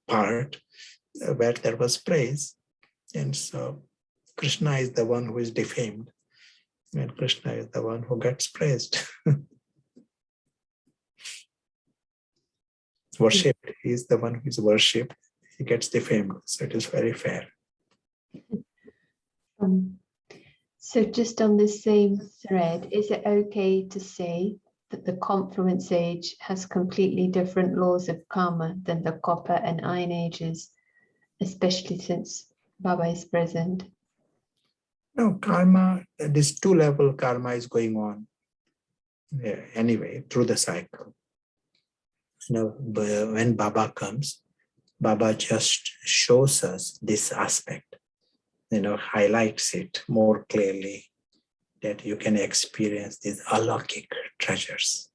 part where there was praise. And so Krishna is the one who is defamed, and Krishna is the one who gets praised. Worshipped, he is the one who is worshipped, he gets defamed. So it is very fair. So just on the same thread, is it okay to say that the confluence age has completely different laws of karma than the copper and iron ages, especially since Baba is present? No, karma, this two-level karma is going on anyway through the cycle. When Baba comes, Baba just shows us this aspect, highlights it more clearly, that you can experience these alaukic treasures.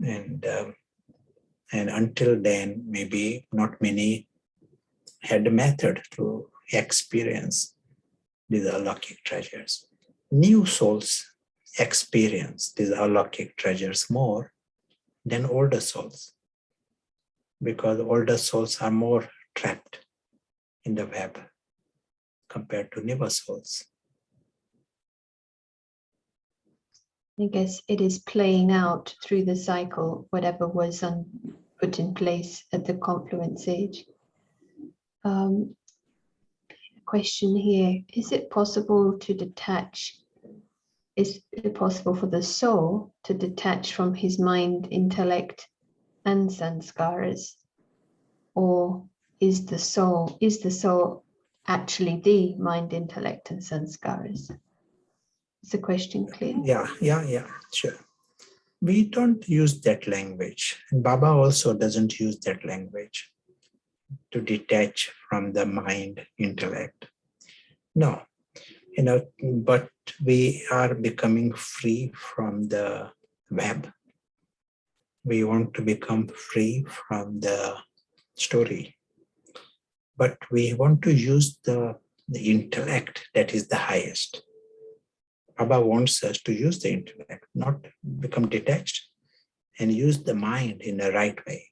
And until then, maybe not many had a method to experience these alaukic treasures. New souls experience these alaukic treasures more than older souls, because older souls are more trapped in the web compared to newer souls. I guess it is playing out through the cycle, whatever was put in place at the confluence age. Question here, is it possible to detach? Is it possible for the soul to detach from his mind, intellect, and sanskaras? Or is the soul actually the mind, intellect, and sanskaras? Is the question clear? Yeah, sure. We don't use that language. And Baba also doesn't use that language to detach from the mind, intellect. No, but we are becoming free from the web. We want to become free from the story. But we want to use the intellect that is the highest. Baba wants us to use the intellect, not become detached, and use the mind in the right way.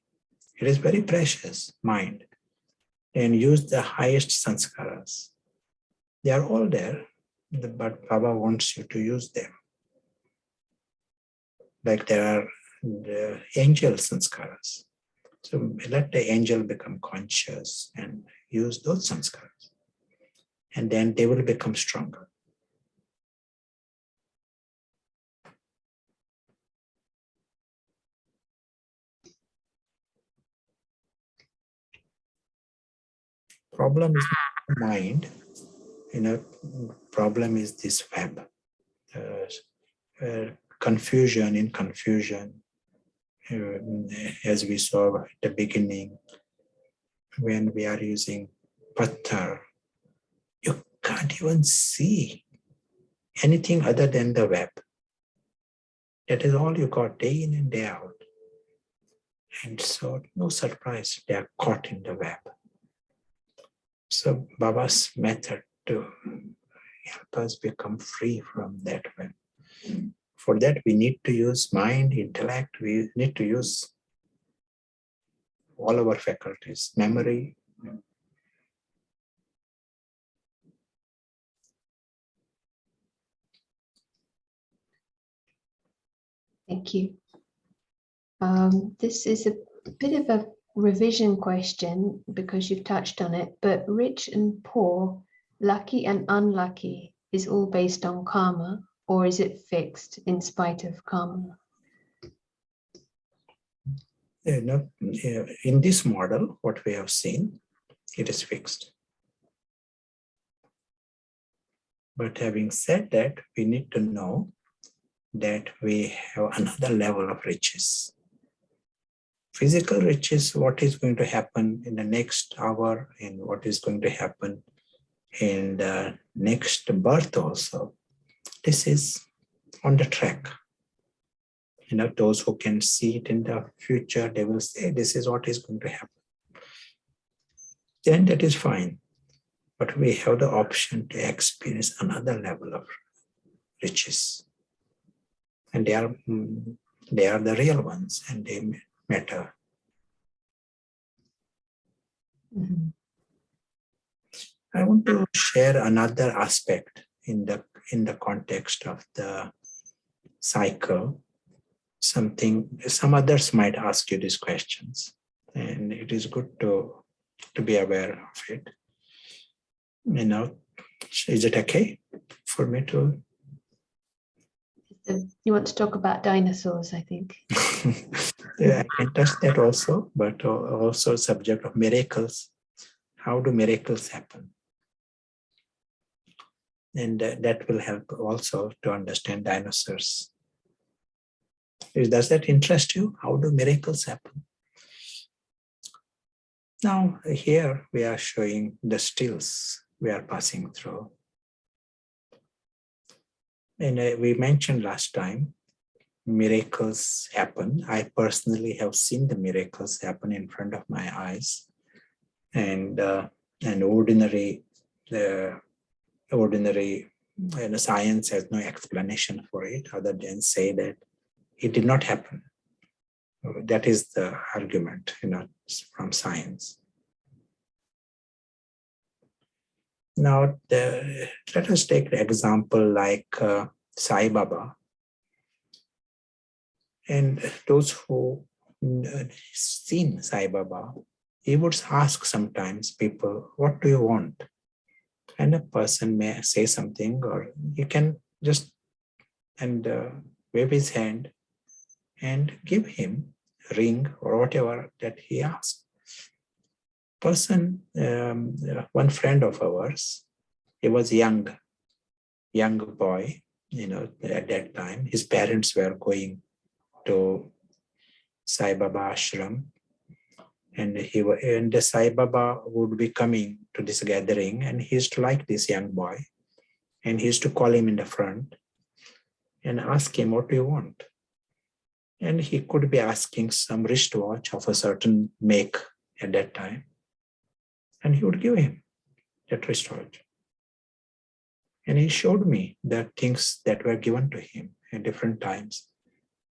It is very precious, mind, and use the highest sanskaras. They are all there, but Baba wants you to use them. Like there are the angel sanskaras. So let the angel become conscious and use those sanskaras. And then they will become stronger. Problem is not mind, problem is this web. Confusion in confusion. As we saw at the beginning, when we are using patthar, you can't even see anything other than the web. That is all you got day in and day out. And so no surprise, they are caught in the web. So Baba's method to help us become free from that web. For that, we need to use mind, intellect, we need to use all our faculties, memory. Thank you. This is a bit of a revision question because you've touched on it, but rich and poor, lucky and unlucky is all based on karma, or is it fixed in spite of karma? In this model, what we have seen, it is fixed. But having said that, we need to know that we have another level of riches. Physical riches, what is going to happen in the next hour and what is going to happen in the next birth also. This is on the track. Those who can see it in the future, they will say this is what is going to happen. Then that is fine. But we have the option to experience another level of riches. And they are the real ones, and they matter. Mm-hmm. I want to share another aspect in the context of the cycle. Some others might ask you these questions, and it is good to be aware of it. Is it okay for me to? You want to talk about dinosaurs, I think. Yeah, I can touch that also, but also subject of miracles. How do miracles happen? And that will help also to understand dinosaurs. Does that interest you? How do miracles happen? Now, here we are showing the stills we are passing through. And we mentioned last time, miracles happen. I personally have seen the miracles happen in front of my eyes. And ordinary science has no explanation for it other than say that it did not happen. That is the argument, from science. Now, let us take the example like Sai Baba. And those who seen Sai Baba, he would ask sometimes people, what do you want? And a person may say something, or he can just wave his hand and give him a ring or whatever that he asked. One friend of ours, he was young boy, at that time. His parents were going to Sai Baba ashram, and the Sai Baba would be coming to this gathering, and he used to like this young boy, and he used to call him in the front and ask him, what do you want? And he could be asking some wristwatch of a certain make at that time, and he would give him that wristwatch. And he showed me the things that were given to him at different times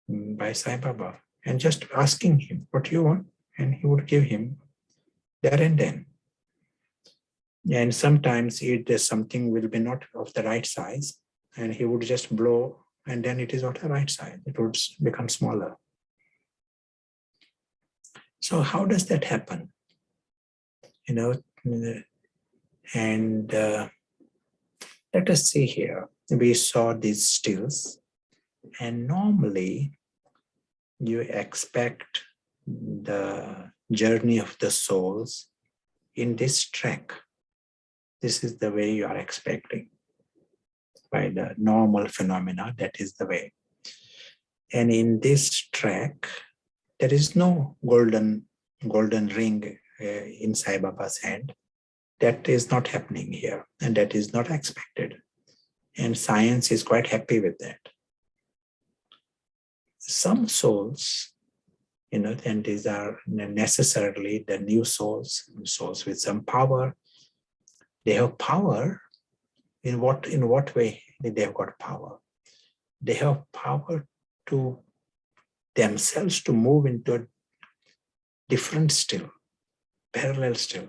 by Sai Baba, and just asking him, what do you want? And he would give him there and then. And sometimes something will be not of the right size, and he would just blow, and then it is not the right size. It would become smaller. So how does that happen? And let us see here. We saw these stills, and normally you expect the journey of the souls in this track. This is the way you are expecting. By the normal phenomena, that is the way. And in this track, there is no golden ring in Sai Baba's hand. That is not happening here, and that is not expected. And science is quite happy with that. Some souls, and these are necessarily the new souls with some power. They have power. In what way they have got power? They have power to themselves to move into a different still, parallel still.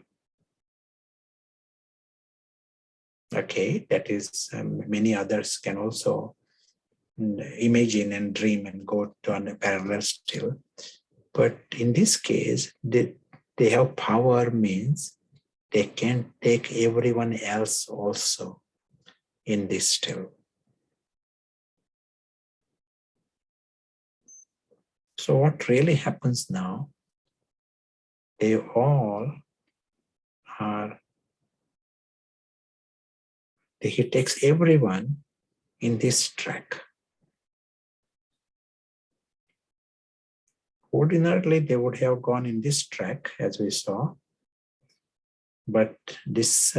Okay, that is, many others can also imagine and dream and go to a parallel still. But in this case, they have power means they can take everyone else also in this still. So what really happens now, they all are, he takes everyone in this track. Ordinarily, they would have gone in this track, as we saw, but this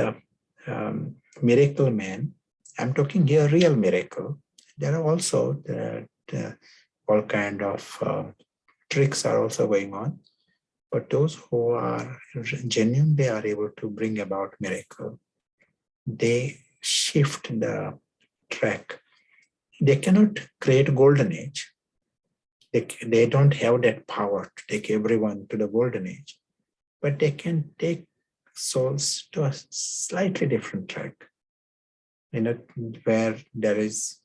miracle man, I'm talking here real miracle. There are also all kind of tricks are also going on. But those who are genuine, they are able to bring about miracle. They shift the track. They cannot create golden age. They don't have that power to take everyone to the golden age, but they can take souls to a slightly different track, where there is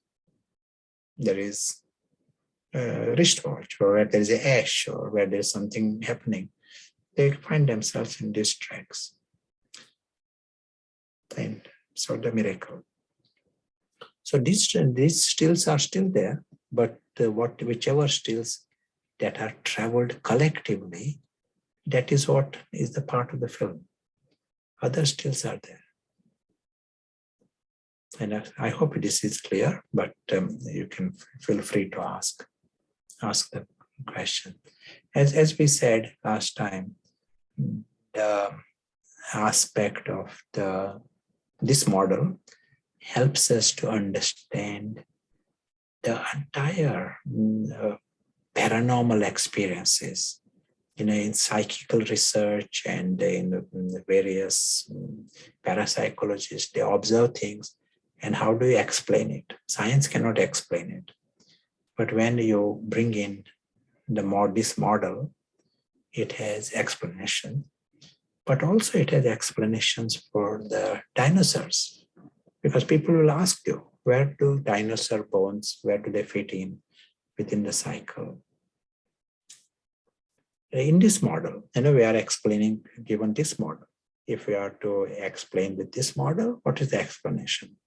wristwatch, or where there is a ash, or where there's something happening. They find themselves in these tracks. And so the miracle. So these stills are still there, but whichever stills that are traveled collectively, that is what is the part of the film. Other stills are there. And I hope this is clear, but you can feel free to ask the question. As we said last time, the aspect of this model helps us to understand the entire paranormal experiences. In psychical research and in the various parapsychologists, they observe things. And how do you explain it? Science cannot explain it. But when you bring in this model, it has explanation. But also it has explanations for the dinosaurs. Because people will ask you, where do dinosaur bones, where do they fit in within the cycle? In this model, we are explaining, given this model, if we are to explain with this model, what is the explanation?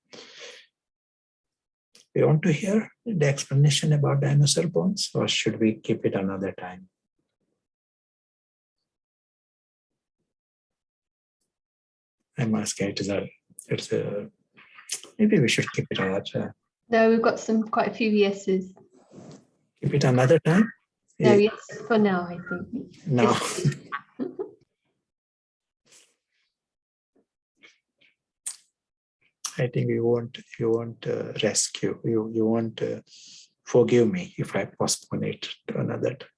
We want to hear the explanation about dinosaur bones, or should we keep it another time? I'm asking, maybe we should keep it another time. No, we've got quite a few yeses. Keep it another time? No, yes, for now, I think. No. I think you won't rescue, you won't forgive me if I postpone it to another time.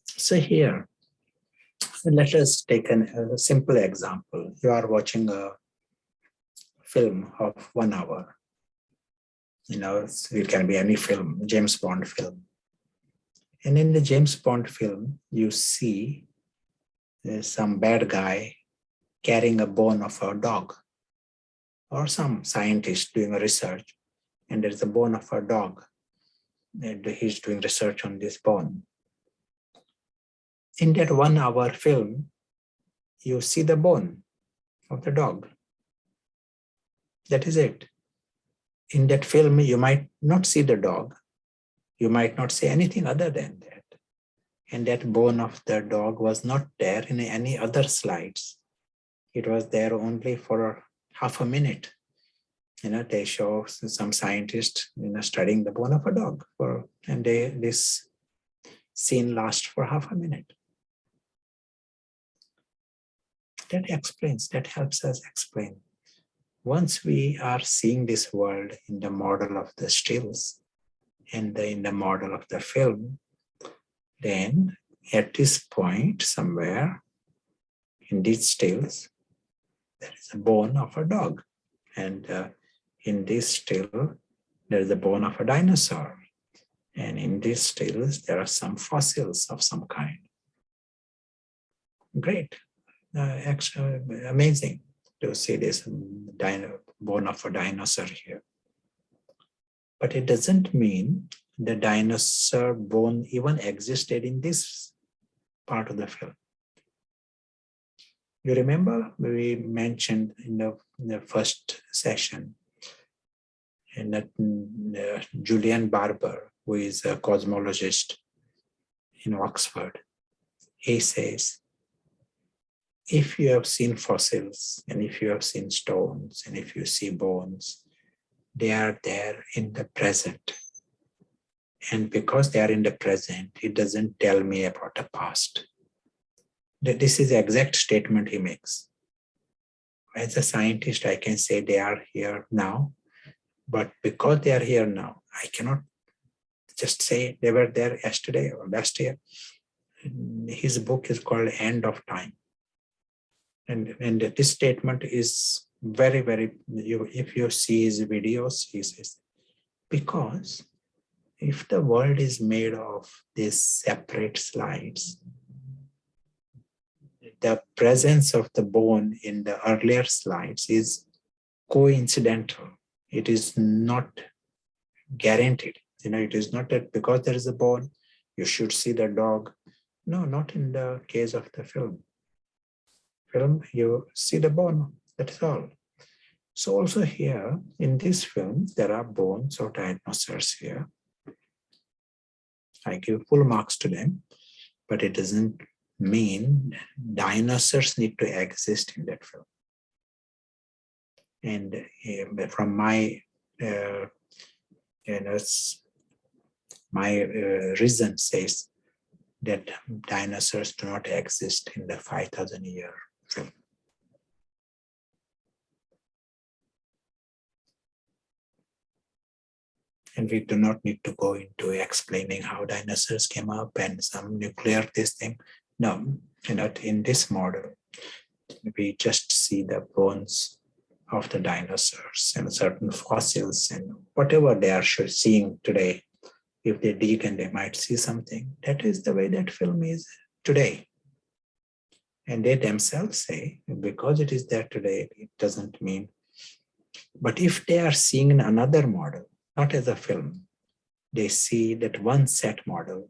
So here, let us take a simple example. You are watching a film of 1 hour. It can be any film, James Bond film. And in the James Bond film, you see some bad guy carrying a bone of a dog, or some scientist doing a research, and there's a bone of a dog, and he's doing research on this bone. In that 1 hour film, you see the bone of the dog. That is it. In that film, you might not see the dog. You might not see anything other than that. And that bone of the dog was not there in any other slides. It was there only for half a minute. They show some scientists, studying the bone of a dog, and this scene lasts for half a minute. That helps us explain. Once we are seeing this world in the model of the stills and in the model of the film, then at this point somewhere in these stills, there is a bone of a dog. And in this still, there is a bone of a dinosaur. And in these stills, there are some fossils of some kind. Great. Actually, amazing to see this bone of a dinosaur here. But it doesn't mean the dinosaur bone even existed in this part of the film. You remember we mentioned in the first session, and that Julian Barber, who is a cosmologist in Oxford, he says, if you have seen fossils, and if you have seen stones, and if you see bones, they are there in the present. And because they are in the present, it doesn't tell me about the past. This is the exact statement he makes. as a scientist, I can say they are here now, but because they are here now, I cannot just say they were there yesterday or last year. His book is called End of Time. And this statement is very, very, if you see his videos, he says, because if the world is made of these separate slides, the presence of the bone in the earlier slides is coincidental. It is not guaranteed. It is not that because there is a bone, you should see the dog. No, not in the case of the film. Film, you see the bone, that is all. So also here in this film, there are bones of dinosaurs here. I give full marks to them, but it doesn't mean dinosaurs need to exist in that film. And from my reason says that dinosaurs do not exist in the 5,000-year film. And we do not need to go into explaining how dinosaurs came up and some nuclear this thing. No, in this model, we just see the bones of the dinosaurs and certain fossils and whatever they are seeing today. If they dig and they might see something, that is the way that film is today. And they themselves say, because it is there today, it doesn't mean. But if they are seeing another model, not as a film, they see that one set model,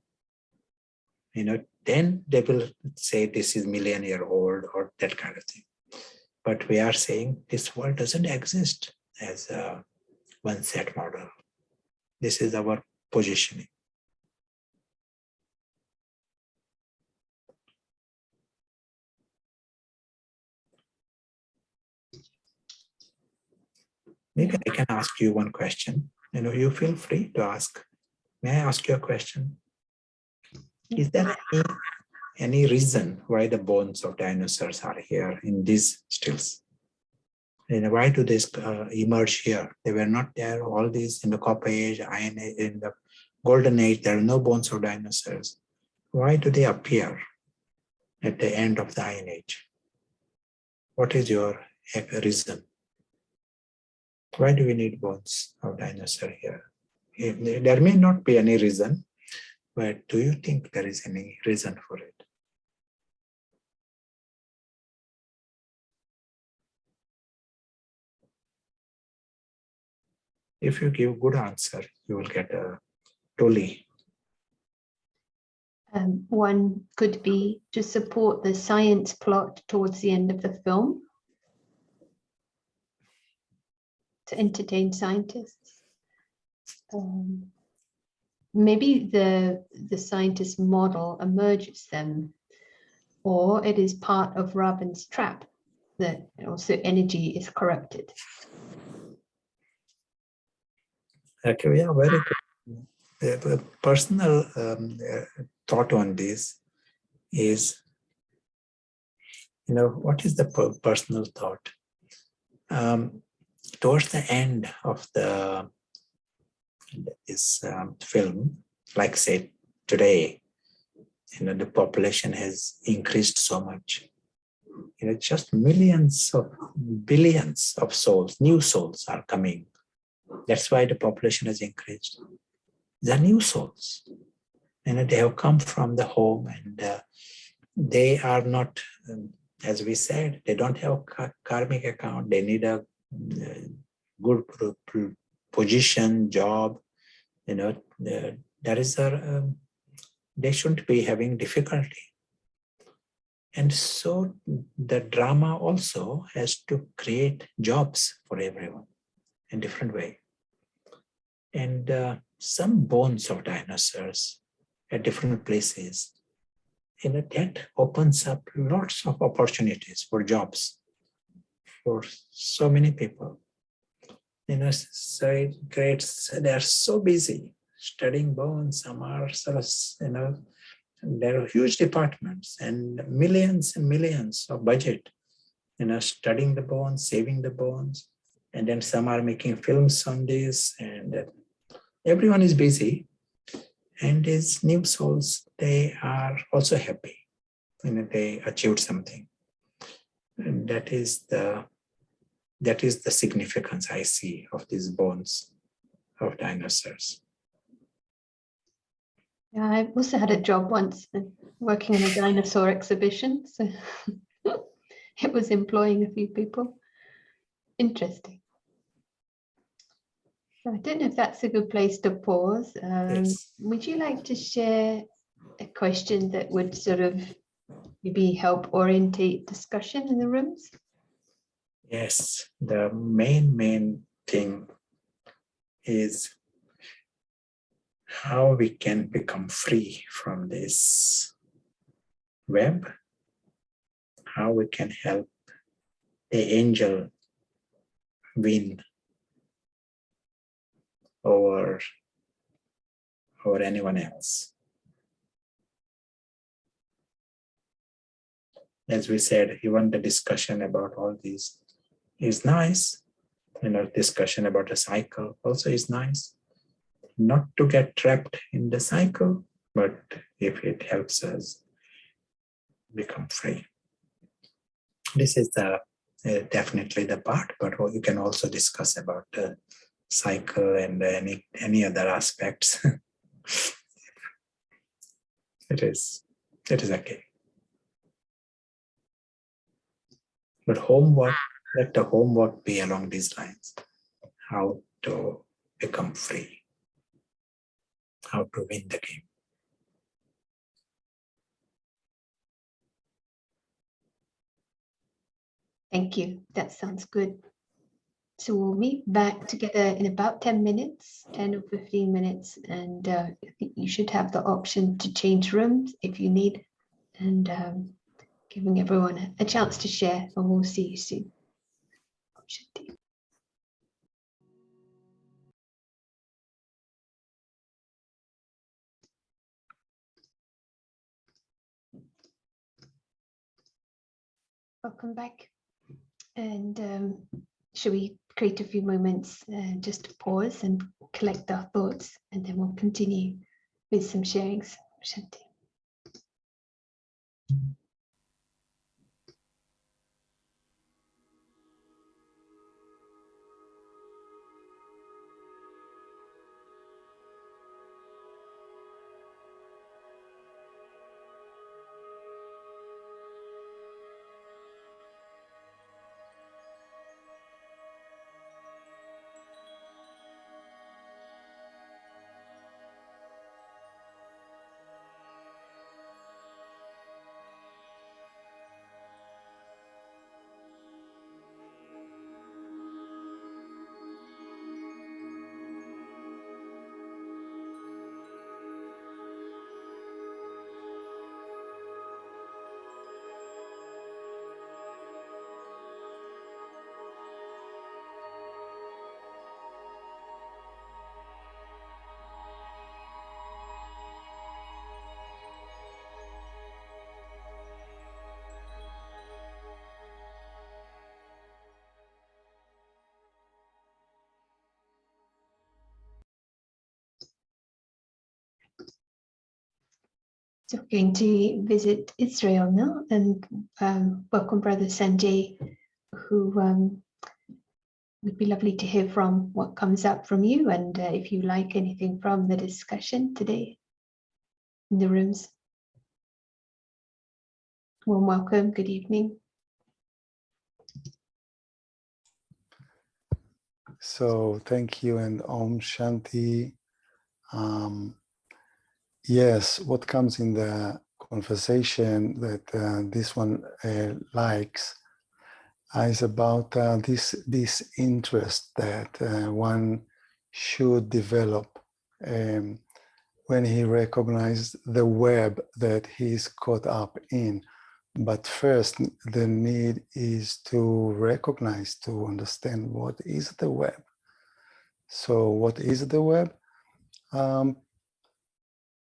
then they will say this is million-year-old or that kind of thing. But we are saying this world doesn't exist as a one set model. This is our positioning. Maybe I can ask you one question. You feel free to ask. May I ask you a question? Is there any reason why the bones of dinosaurs are here in these stills? Why do they emerge here? They were not there. All these in the Copper Age, Iron Age, in the Golden Age, there are no bones of dinosaurs. Why do they appear at the end of the Iron Age? What is your reason? Why do we need bones of dinosaur here? There may not be any reason, but do you think there is any reason for it? If you give good answer, you will get a tolly. One could be to support the science plot towards the end of the film, to entertain scientists. Maybe the scientist model emerges them, or it is part of Ravan's trap that also energy is corrupted. Okay, yeah, very good. The personal thought on this is, what is the personal thought? Towards the end of this film, like say today, the population has increased so much. Just billions of souls, new souls are coming. That's why the population has increased. The new souls, they have come from the home, and they are not, as we said, they don't have karmic account. They need a good position, job. They shouldn't be having difficulty. And so the drama also has to create jobs for everyone in different way. And some bones of dinosaurs at different places, that opens up lots of opportunities for jobs for so many people. So it creates, they are so busy studying bones. Some are sort of, there are huge departments and millions of budget. studying the bones, saving the bones, and then some are making films on this, and everyone is busy. And these new souls, they are also happy. They achieved something. And that is the significance I see of these bones of dinosaurs. Yeah, I also had a job once working on a dinosaur exhibition, so it was employing a few people. Interesting. So I don't know if that's a good place to pause. Yes. Would you like to share a question that would sort of maybe help orientate discussion in the rooms? Yes, the main thing is how we can become free from this web, how we can help the angel win over anyone else. As we said, even the discussion about all these is nice. Discussion about a cycle also is nice. Not to get trapped in the cycle, but if it helps us become free. This is definitely the part, but you can also discuss about the cycle and any other aspects. It is okay. But homework, let the homework be along these lines. How to become free. How to win the game. Thank you. That sounds good. So we'll meet back together in about 10 minutes, 10 or 15 minutes, and I think you should have the option to change rooms if you need, and giving everyone a chance to share, and we'll see you soon. Welcome back. And should we create a few moments just to pause and collect our thoughts, and then we'll continue with some sharings. Shanti. So we're going to visit Israel now, and welcome Brother Sanjay, who would be lovely to hear from what comes up from you, and if you like anything from the discussion today in the rooms. Warm welcome, good evening. So thank you and Om Shanti. Yes, what comes in the conversation that this one likes is about this interest that one should develop when he recognizes the web that he's caught up in. But first, the need is to recognize, to understand what is the web. So what is the web?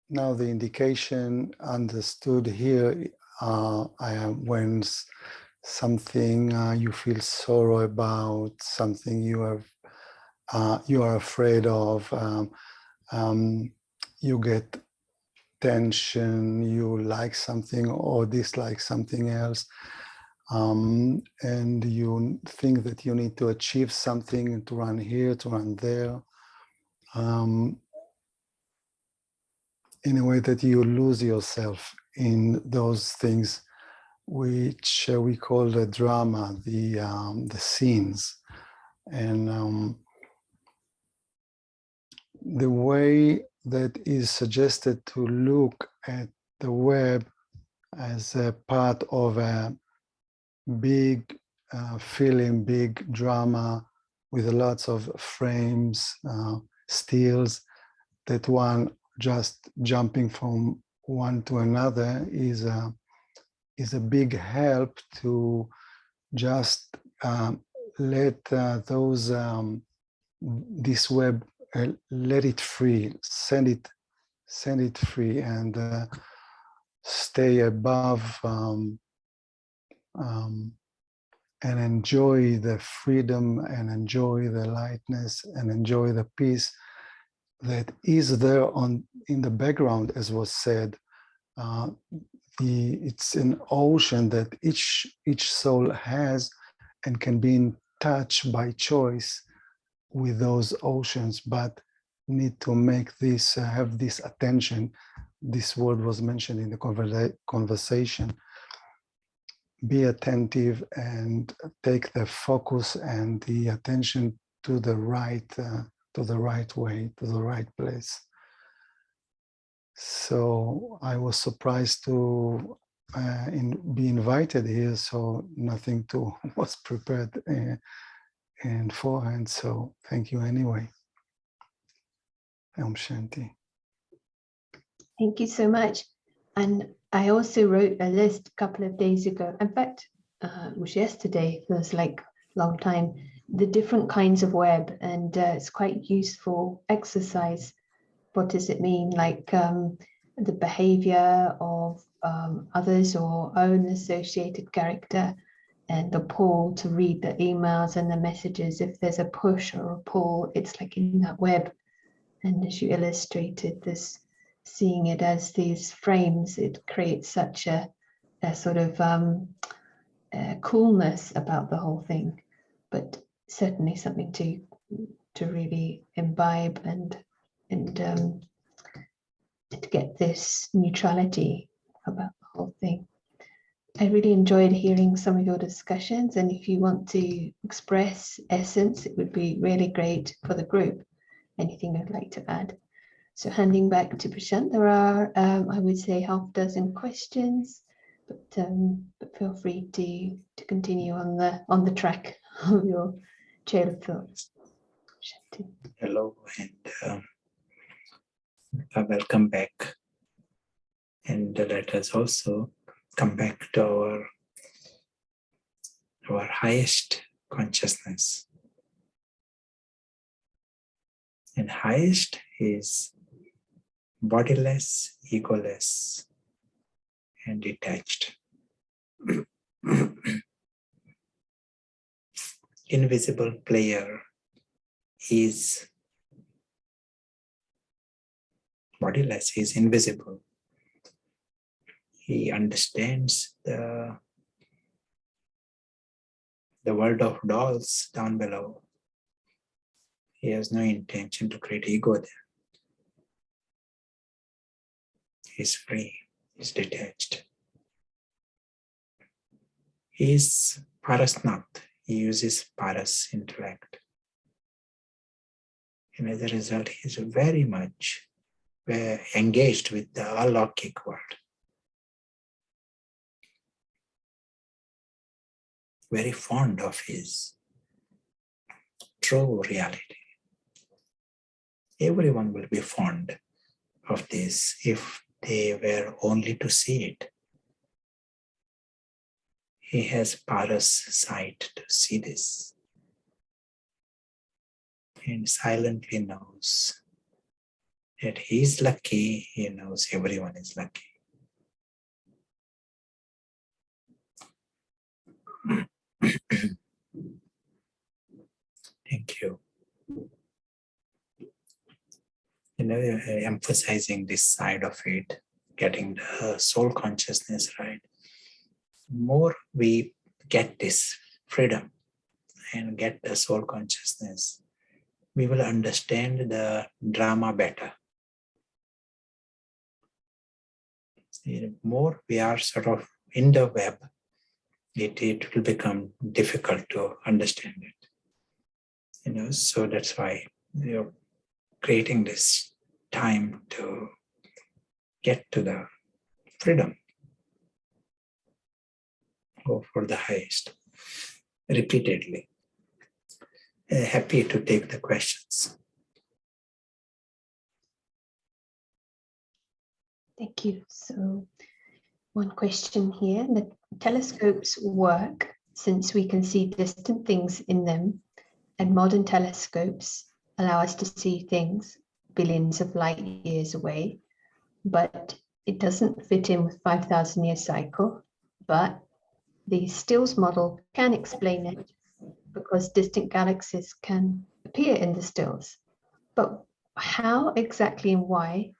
Now the indication understood here when something you feel sorrow about, something you are afraid of. You get tension, you like something or dislike something else, and you think that you need to achieve something, to run here, to run there, in a way that you lose yourself in those things which we call the drama, the scenes. And the way that is suggested to look at the web as a part of a big film, big drama with lots of frames, stills, that one just jumping from one to another is a big help to just let this web, let it free, send it free, and stay above and enjoy the freedom and enjoy the lightness and enjoy the peace that is there in the background, as was said. It's an ocean that each soul has and can be in touch by choice with those oceans, but need to make this, have this attention. This word was mentioned in the conversation. Be attentive and take the focus and the attention to the right way, to the right place. So I was surprised to be invited here, so nothing was prepared in forehand. So thank you anyway. Om Shanti. Thank you so much. And I also wrote a list a couple of days ago. In fact, it was yesterday, feels like a long time, the different kinds of web. And it's quite useful exercise. What does it mean? Like the behavior of others or own associated character, and the pull to read the emails and the messages. If there's a push or a pull, it's like in that web. And as you illustrated this, seeing it as these frames, it creates such a sort of coolness about the whole thing, but certainly something to really imbibe and to get this neutrality about the whole thing. I really enjoyed hearing some of your discussions, and if you want to express essence, it would be really great for the group. Anything I'd like to add? So handing back to Prashant, there are, I would say, half a dozen questions, but feel free to continue on the track of your trail of thought. Hello, and welcome back. And let us also come back to our highest consciousness. And highest is bodiless, egoless, and detached. Invisible player is bodiless, he is invisible. He understands the world of dolls down below. He has no intention to create ego there. He's free, he's detached. He is parasnath, he uses paras intellect. And as a result, he is very much engaged with the alokik world. Very fond of his true reality. Everyone will be fond of this if they were only to see it. He has paras sight to see this and silently knows that he is lucky, he knows everyone is lucky. Thank you. Emphasizing this side of it, getting the soul consciousness right. More we get this freedom and get the soul consciousness, we will understand the drama better. The more we are sort of in the web, it will become difficult to understand it. So that's why creating this time to get to the freedom, go for the highest, repeatedly. Happy to take the questions. Thank you. So one question here, the telescopes work since we can see distant things in them, and modern telescopes allow us to see things billions of light years away, but it doesn't fit in with 5,000 year cycle, but the Stills model can explain it because distant galaxies can appear in the stills. But how exactly and why?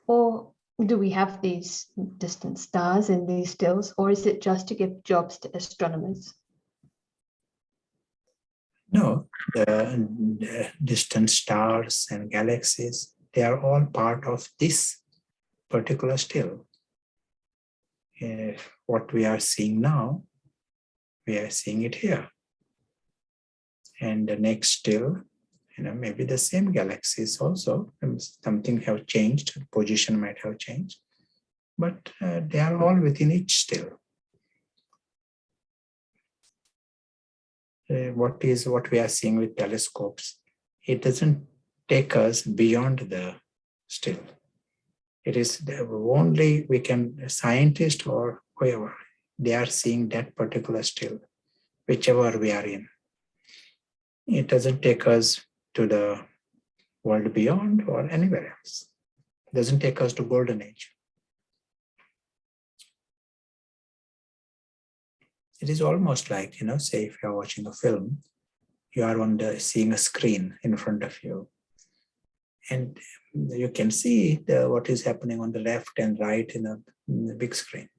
Or do we have these distant stars in these stills, or is it just to give jobs to astronomers? No, the distant stars and galaxies, they are all part of this particular still. What we are seeing now, we are seeing it here. And the next still, maybe the same galaxies also, something have changed, position might have changed, but they are all within each still. What we are seeing with telescopes, it doesn't take us beyond the still. It is only we can, scientist or whoever, they are seeing that particular still, whichever we are in. It doesn't take us to the world beyond or anywhere else. It doesn't take us to golden age. It is almost like, say if you're watching a film, you are seeing a screen in front of you. And you can see what is happening on the left and right in the big screen.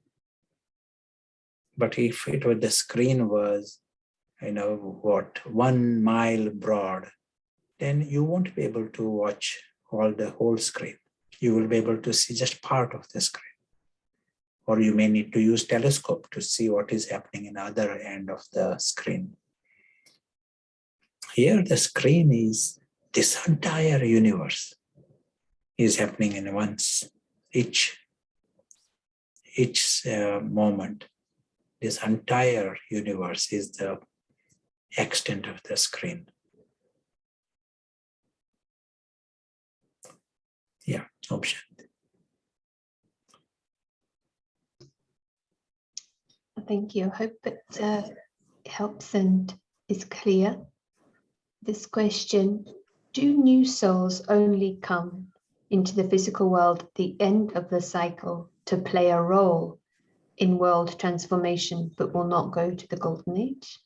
But if the screen was, 1 mile broad, then you won't be able to watch the whole screen. You will be able to see just part of the screen. Or you may need to use telescope to see what is happening in the other end of the screen. Here the screen is this entire universe is happening in once, each moment. This entire universe is the extent of the screen. Yeah, option. Thank you. I hope it helps and is clear. This question, do new souls only come into the physical world at the end of the cycle to play a role in world transformation, but will not go to the golden age?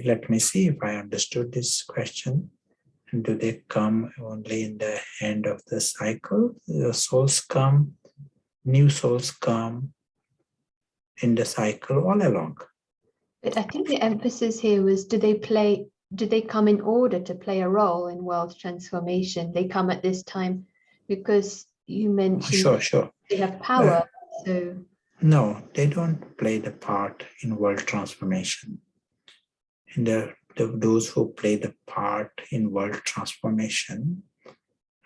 Let me see if I understood this question. Do they come only in the end of the cycle? The souls come, new souls come in the cycle all along. But I think the emphasis here was, do they come in order to play a role in world transformation? They come at this time because you mentioned Sure. They have power. No, they don't play the part in world transformation. And those who play the part in world transformation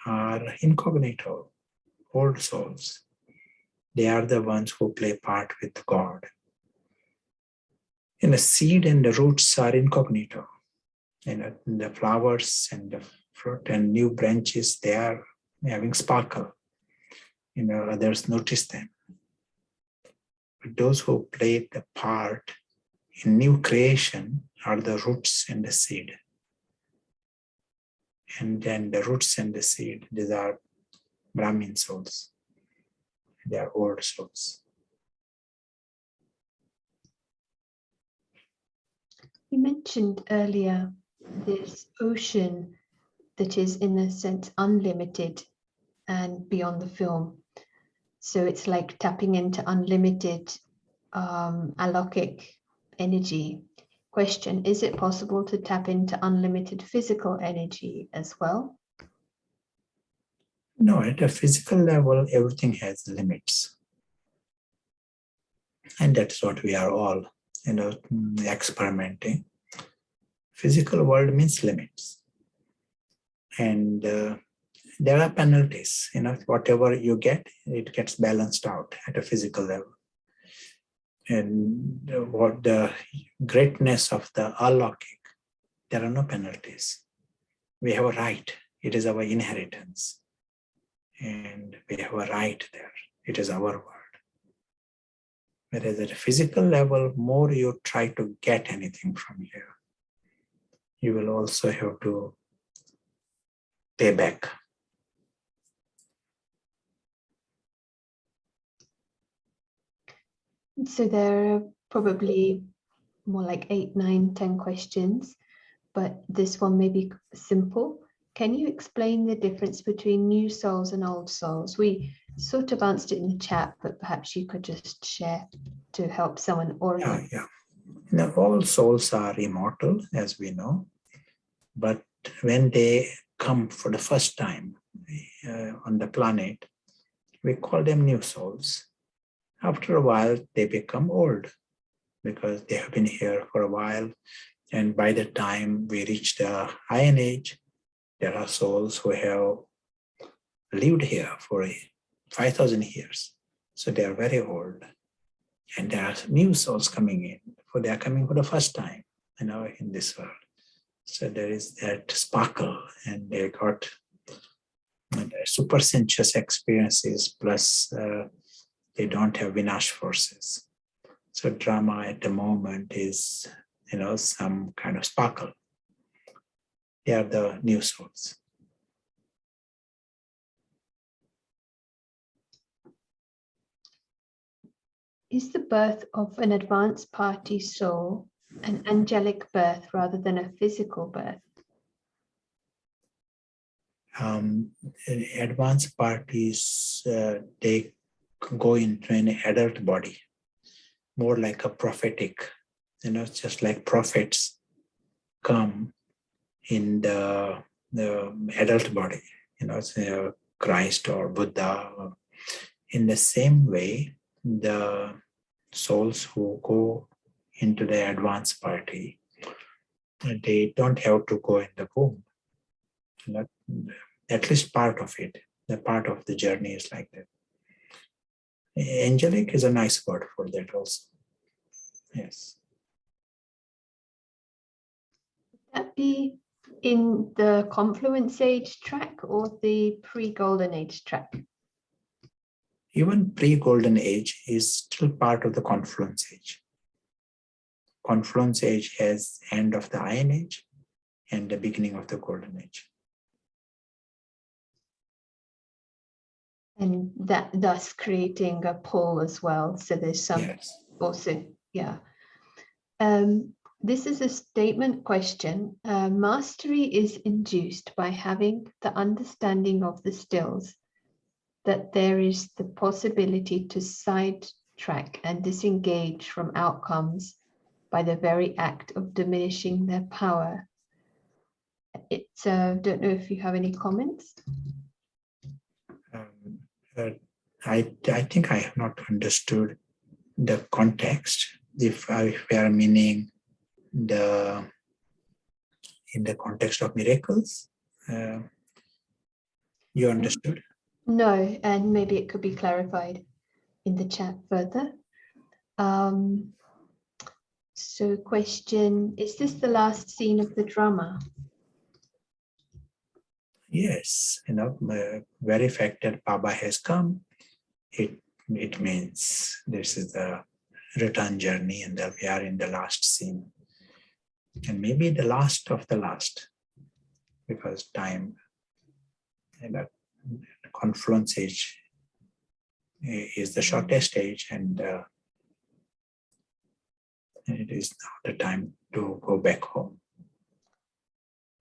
are incognito, old souls. They are the ones who play part with God. The seed and the roots are incognito. The flowers and the fruit and new branches, they are having sparkle. Others notice them. But those who play the part in new creation are the roots and the seed. And then the roots and the seed, these are Brahmin souls. They are old souls. You mentioned earlier this ocean that is, in a sense, unlimited and beyond the film. So it's like tapping into unlimited alokik energy. Question, is it possible to tap into unlimited physical energy as well? No, at a physical level, everything has limits. And that's what we are all, experimenting. Physical world means limits. And there are penalties, whatever you get, it gets balanced out at a physical level. And what the greatness of the alokik, there are no penalties. We have a right. It is our inheritance. And we have a right there. It is our world. Whereas at a physical level, more you try to get anything from here, you will also have to pay back. So there are probably more like 8, 9, 10 questions, but this one may be simple. Can you explain the difference between new souls and old souls? We sort of answered it in the chat, but perhaps you could just share to help someone orient. Yeah. Now, all souls are immortal, as we know, but when they come for the first time on the planet, we call them new souls. After a while, they become old because they have been here for a while. And by the time we reach the Iron Age, there are souls who have lived here for 5,000 years. So they are very old. And there are new souls coming in, for they are coming for the first time, in this world. So there is that sparkle, and they got super sensuous experiences, plus they don't have Vinash forces. So drama at the moment is, some kind of sparkle. They are the new souls. Is the birth of an advanced party soul an angelic birth rather than a physical birth? Advanced parties, they go into an adult body, more like a prophetic, just like prophets come in the adult body, Christ or Buddha. In the same way, the souls who go into the advanced party, they don't have to go in the womb. At least part of it, the part of the journey is like that. Angelic is a nice word for that also. Yes. Would that be in the Confluence Age track or the pre-Golden Age track? Even pre-Golden Age is still part of the Confluence Age. Confluence Age has end of the Iron Age and the beginning of the Golden Age. And that thus creating a pull as well. So there's some Yes. also, yeah. This is a statement question. Mastery is induced by having the understanding of the stills, that there is the possibility to sidetrack and disengage from outcomes by the very act of diminishing their power. It's don't know if you have any comments. I think I have not understood the context. If we are meaning in the context of miracles, you understood? No, and maybe it could be clarified in the chat further. So question, is this the last scene of the drama? Yes, the very fact that Baba has come, it means this is the return journey and that we are in the last scene. And maybe the last of the last, because time and the confluence age is the shortest age, and and it is now the time to go back home.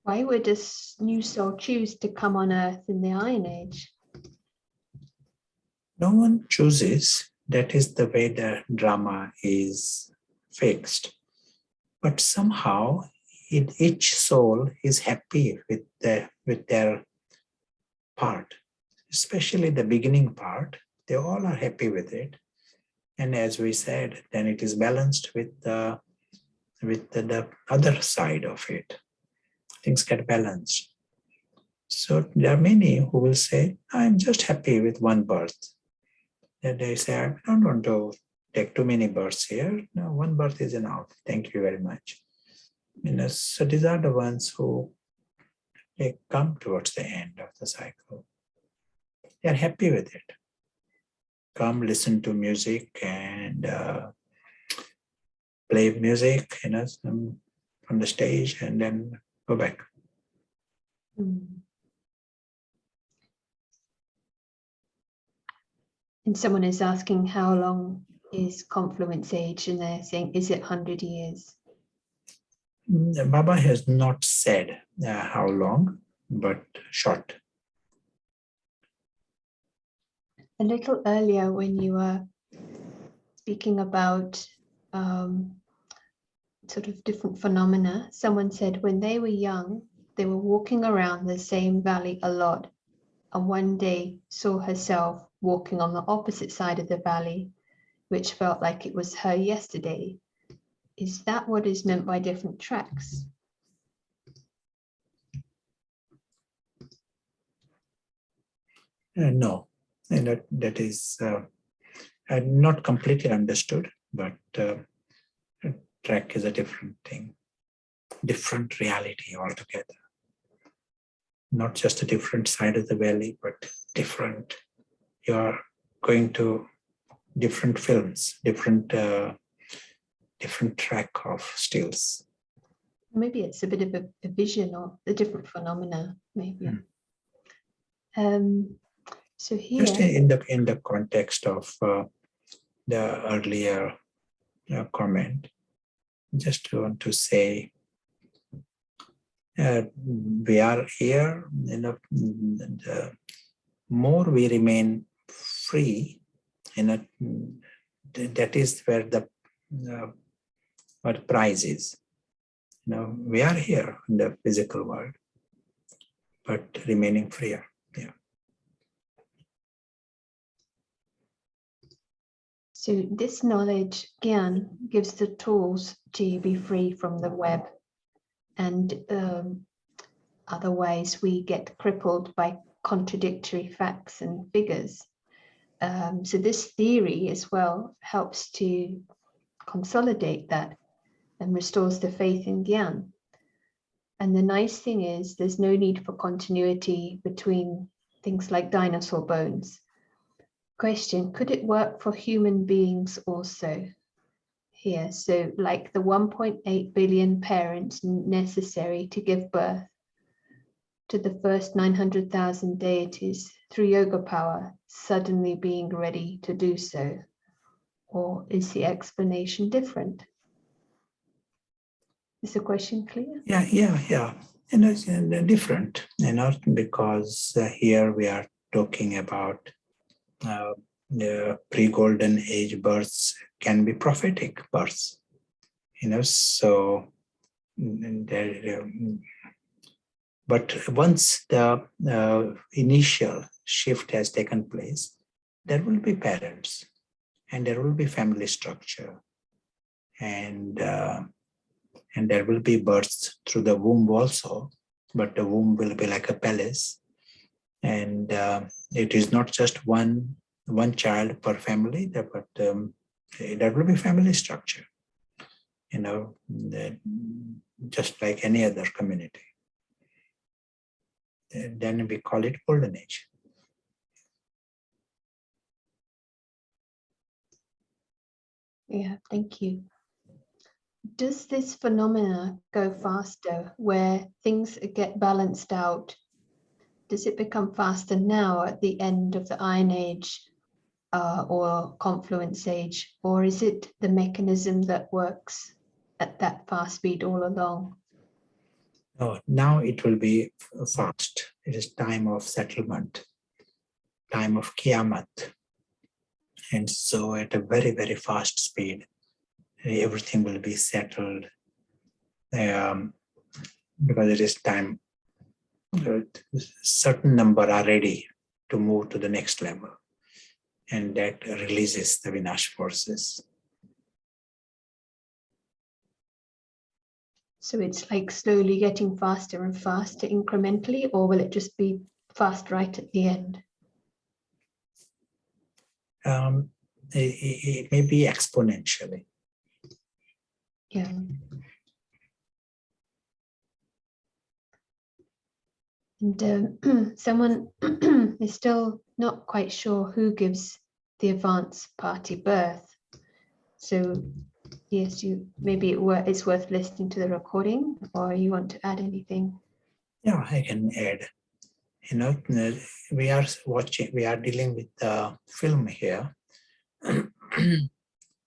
Why would a new soul choose to come on earth in the Iron Age? No one chooses. That is the way the drama is fixed. But somehow each soul is happy with their part, especially the beginning part. They all are happy with it. And as we said, then it is balanced with the other side of it. Things get balanced. So there are many who will say, I'm just happy with one birth. And they say, I don't want to take too many births here. No, one birth is enough. Thank you very much. So these are the ones who they come towards the end of the cycle. They are happy with it. Come listen to music and play music, from the stage, and then go back. And someone is asking how long is confluence age, and they're saying, is it 100 years? Baba has not said how long, but short. A little earlier when you were speaking about sort of different phenomena, someone said when they were young, they were walking around the same valley a lot, and one day saw herself walking on the opposite side of the valley, which felt like it was her yesterday. Is that what is meant by different tracks? No, and that is not completely understood, but track is a different thing, different reality altogether. Not just a different side of the valley, but different. You are going to different films, different track of stills. Maybe it's a bit of a vision or a different phenomena, maybe. So here, just in the context of the earlier comment, just want to say we are here. The more we remain free, that is where the what prize is. We are here in the physical world, but remaining freer. Yeah. So this knowledge, Gyan, gives the tools to be free from the web, and otherwise we get crippled by contradictory facts and figures. So this theory as well helps to consolidate that and restores the faith in Gyan. And the nice thing is there's no need for continuity between things like dinosaur bones. Question, could it work for human beings also? Here, so like the 1.8 billion parents necessary to give birth to the first 900,000 deities through yoga power suddenly being ready to do so? Or is the explanation different? Is the question clear? Yeah. And it's different, because here we are talking about the pre-golden age births can be prophetic births, so but once the initial shift has taken place, there will be parents and there will be family structure, and there will be births through the womb also, but the womb will be like a palace, and it is not just one child per family, but there will be family structure, just like any other community. And then we call it golden age. Yeah, thank you. Does this phenomena go faster where things get balanced out? Does it become faster now at the end of the Iron Age or confluence age, or is it the mechanism that works at that fast speed all along? Oh, now it will be fast. It is time of settlement, time of Kiamat. And so at a very, very fast speed, everything will be settled because it is time. Certain number are ready to move to the next level, and that releases the Vinash forces. So it's like slowly getting faster and faster incrementally, or will it just be fast right at the end? It may be exponentially. Yeah. And someone is still not quite sure who gives the advance party birth. So yes, it's worth listening to the recording, or you want to add anything? Yeah, I can add. We are dealing with the film here,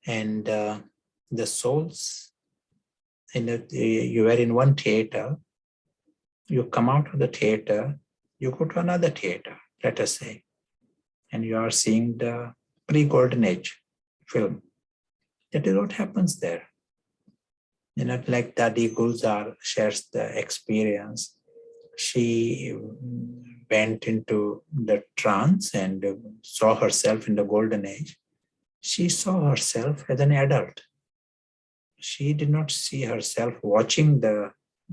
and the souls. You are in one theater. You come out of the theater, you go to another theater, let us say, and you are seeing the pre-Golden Age film. That is what happens there. Like Dadi Gulzar shares the experience. She went into the trance and saw herself in the Golden Age. She saw herself as an adult. She did not see herself watching the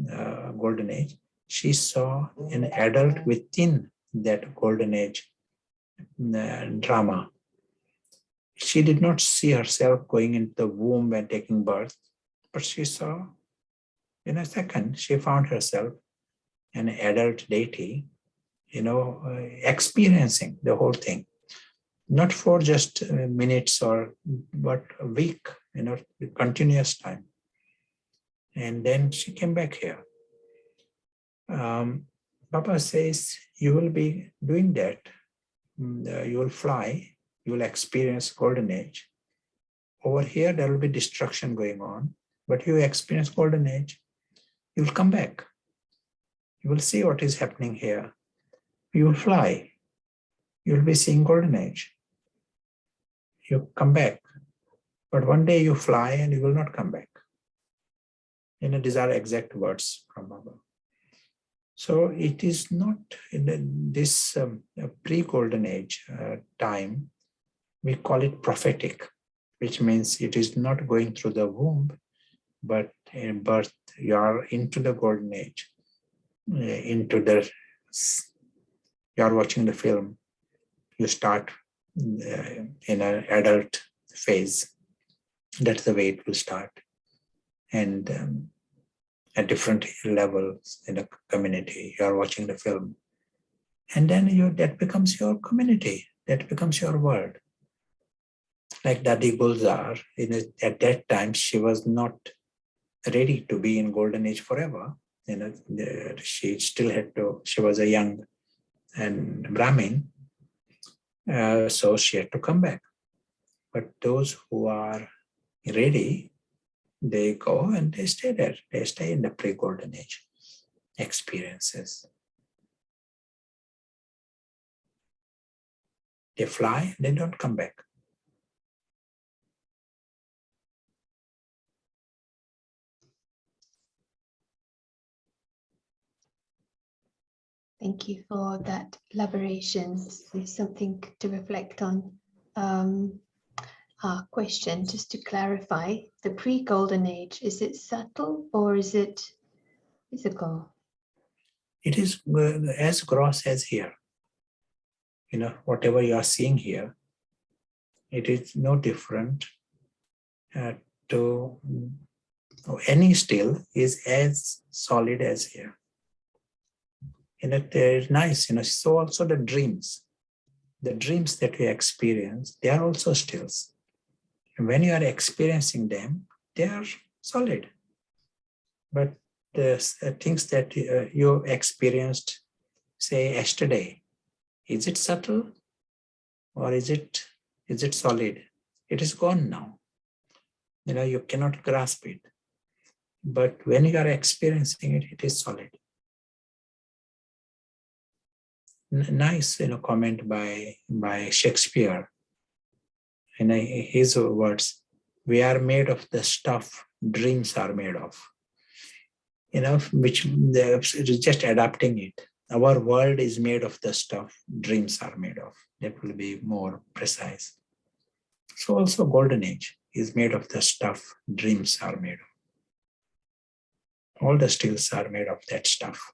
Golden Age. She saw an adult within that Golden Age drama. She did not see herself going into the womb and taking birth, but she saw, in a second, she found herself an adult deity, experiencing the whole thing, not for just minutes but a week, continuous time. And then she came back here. Baba says, you will be doing that. You will fly, you will experience Golden Age. Over here, there will be destruction going on, but you experience Golden Age, you will come back. You will see what is happening here. You will fly. You will be seeing Golden Age. You come back. But one day you fly and you will not come back. These are exact words from Baba. So it is not in this pre-Golden Age time, we call it prophetic, which means it is not going through the womb, but in birth, you are into the Golden Age, you are watching the film, you start in an adult phase. That's the way it will start. And at different levels in the community, you are watching the film. And then that becomes your community, that becomes your world. Like Dadi Gulzar, at that time, she was not ready to be in Golden Age forever. She still had to, she was a young and Brahmin, so she had to come back. But those who are ready, they go and they stay there. They stay in the pre-Golden Age experiences. They fly, they don't come back. Thank you for that elaboration. There's something to reflect on. Our question, just to clarify, the pre-Golden Age, is it subtle or is it physical? It is as gross as here. Whatever you are seeing here, it is no different to any still is as solid as here. They're nice, so also the dreams that we experience, they are also stills. And when you are experiencing them, they are solid. But the things that you experienced, say, yesterday, is it subtle or is it Is it solid? It is gone now. You cannot grasp it. But when you are experiencing it, it is solid. Nice, comment by Shakespeare. In his words, we are made of the stuff dreams are made of. Which just adapting it. Our world is made of the stuff dreams are made of. That will be more precise. So also golden age is made of the stuff dreams are made of. All the steels are made of that stuff.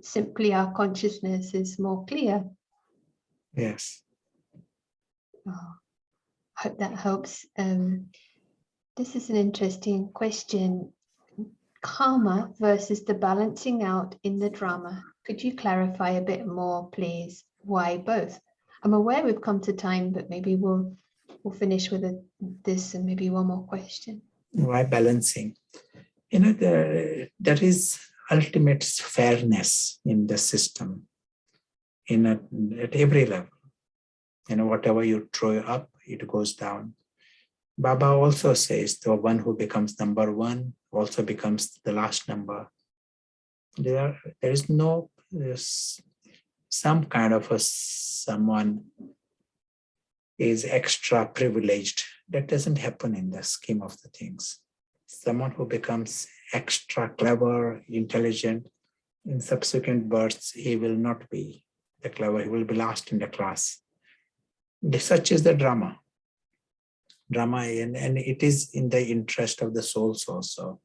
Simply our consciousness is more clear. Yes. Oh, I hope that helps. This is an interesting question. Karma versus the balancing out in the drama. Could you clarify a bit more, please? Why both? I'm aware we've come to time, but maybe we'll finish with this and maybe one more question. Why balancing? There is ultimate fairness in the system at every level. Whatever you throw up, it goes down. Baba also says the one who becomes number one also becomes the last number. There is no some kind of someone is extra privileged. That doesn't happen in the scheme of the things. Someone who becomes extra clever, intelligent, in subsequent births, he will not be the clever, he will be last in the class. Such is the drama. And it is in the interest of the souls also,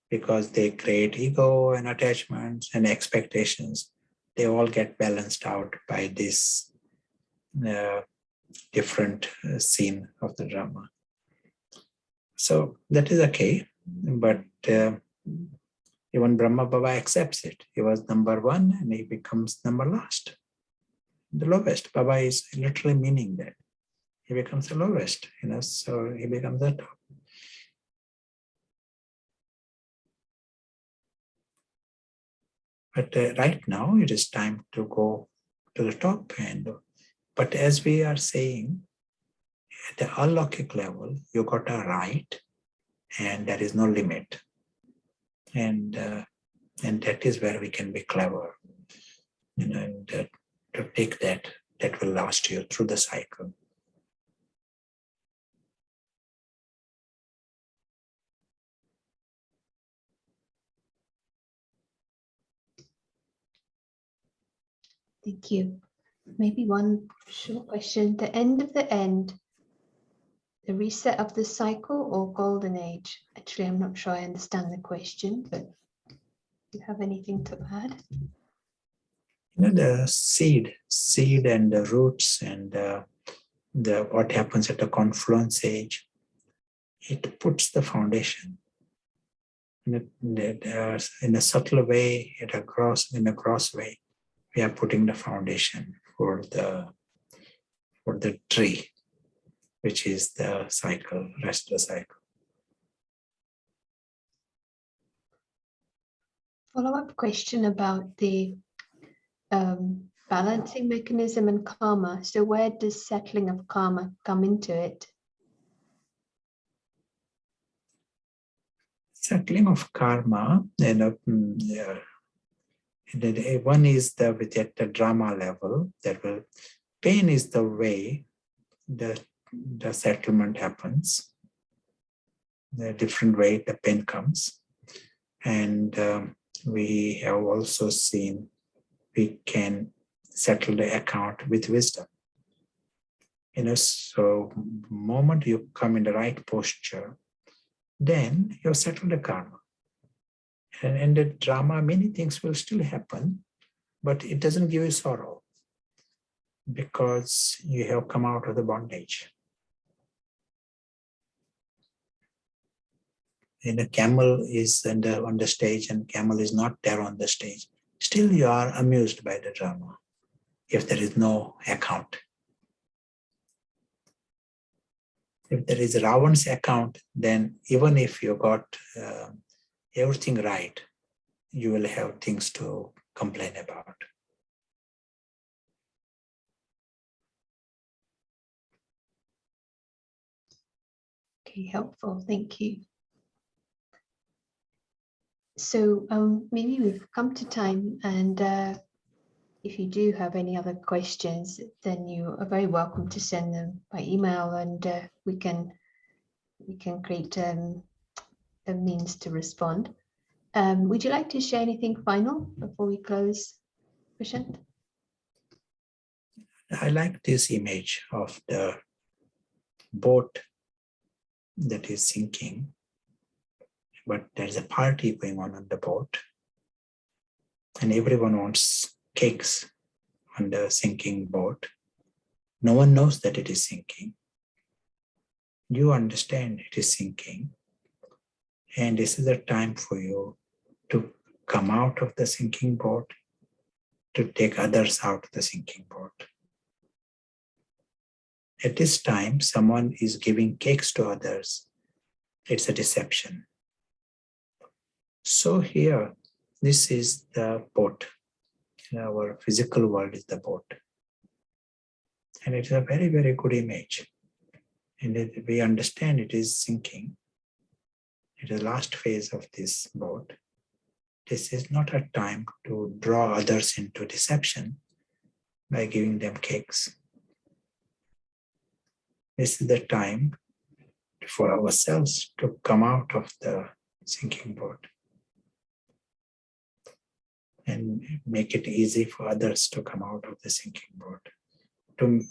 because they create ego and attachments and expectations. They all get balanced out by this different scene of the drama. So that is okay, but even Brahma Baba accepts it. He was number one and he becomes number last, the lowest. Baba is literally meaning that. He becomes the lowest, so he becomes the top. But right now it is time to go to the top. But as we are saying, at the alokik level, you got a right, and there is no limit. And that is where we can be clever, and to take that will last you through the cycle. Thank you. Maybe one short question. The end of the end, the reset of the cycle or golden age? Actually, I'm not sure I understand the question, but do you have anything to add? The seed and the roots and the what happens at the confluence age, it puts the foundation. In a subtle way, in a gross way, we are putting the foundation for the tree, which is the cycle, rest of the cycle. Follow-up question about the balancing mechanism and karma. So where does settling of karma come into it? Settling of karma, one is at the drama level. Pain is the way the settlement happens. The different way the pain comes, and we have also seen we can settle the account with wisdom. So the moment you come in the right posture, then you settle the karma. And in the drama, many things will still happen, but it doesn't give you sorrow because you have come out of the bondage. And a camel is on the stage and camel is not there on the stage. Still you are amused by the drama if there is no account. If there is Ravan's account, then even if you got everything right, you will have things to complain about. Okay, helpful. Thank you. So maybe we've come to time, and if you do have any other questions, then you are very welcome to send them by email, and we can create a means to respond. Would you like to share anything final before we close, Prashant? I like this image of the boat that is sinking, but there's a party going on the boat, and everyone wants cakes on the sinking boat. No one knows that it is sinking. You understand it is sinking, and this is the time for you to come out of the sinking boat, to take others out of the sinking boat. At this time, someone is giving cakes to others. It's a deception. So here, this is the boat. In our physical world is the boat. And it's a very, very good image. And we understand it is sinking. It is the last phase of this boat. This is not a time to draw others into deception by giving them cakes. This is the time for ourselves to come out of the sinking boat and make it easy for others to come out of the sinking boat, to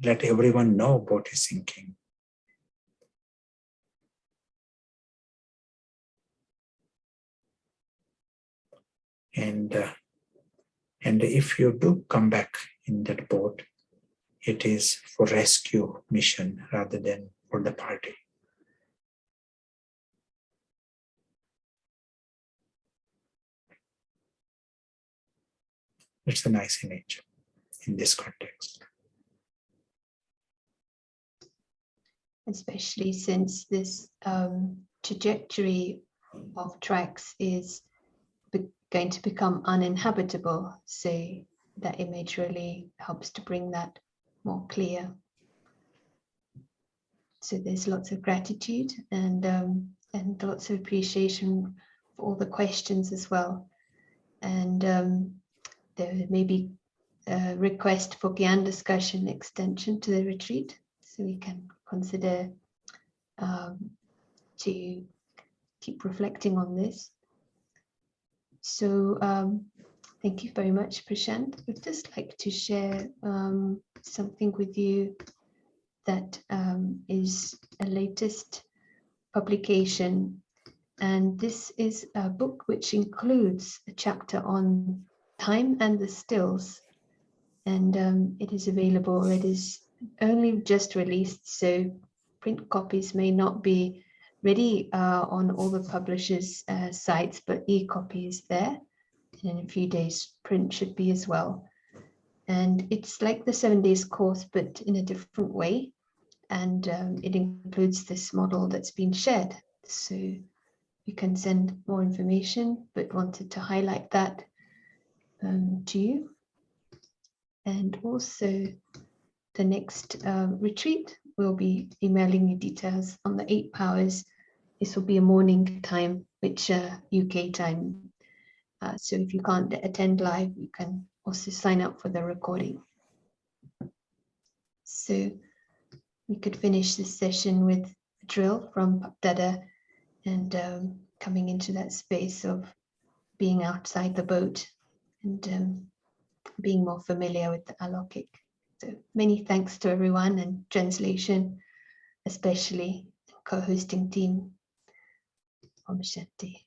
let everyone know boat is sinking. And if you do come back in that boat, it is for rescue mission rather than for the party. It's a nice image in this context. Especially since this trajectory of tracks is going to become uninhabitable. So that image really helps to bring that more clear. So there's lots of gratitude and lots of appreciation for all the questions as well. And there may be a request for Gyan discussion extension to the retreat, so we can consider to keep reflecting on this. So thank you very much, Prashant. I'd just like to share something with you that is a latest publication. And this is a book which includes a chapter on time and the stills. And it is available. It is only just released, so print copies may not be ready on all the publishers' sites, but e-copy is there. And in a few days, print should be as well. And it's like the 7 days course, but in a different way. And it includes this model that's been shared. So you can send more information, but wanted to highlight that to you. And also the next retreat, we'll be emailing you details on the 8 powers. This will be a morning time, which UK time. So if you can't attend live, you can also sign up for the recording. So we could finish this session with a drill from Dada and coming into that space of being outside the boat and being more familiar with the alokik. So many thanks to everyone, and translation, especially co-hosting team. Om Shanti.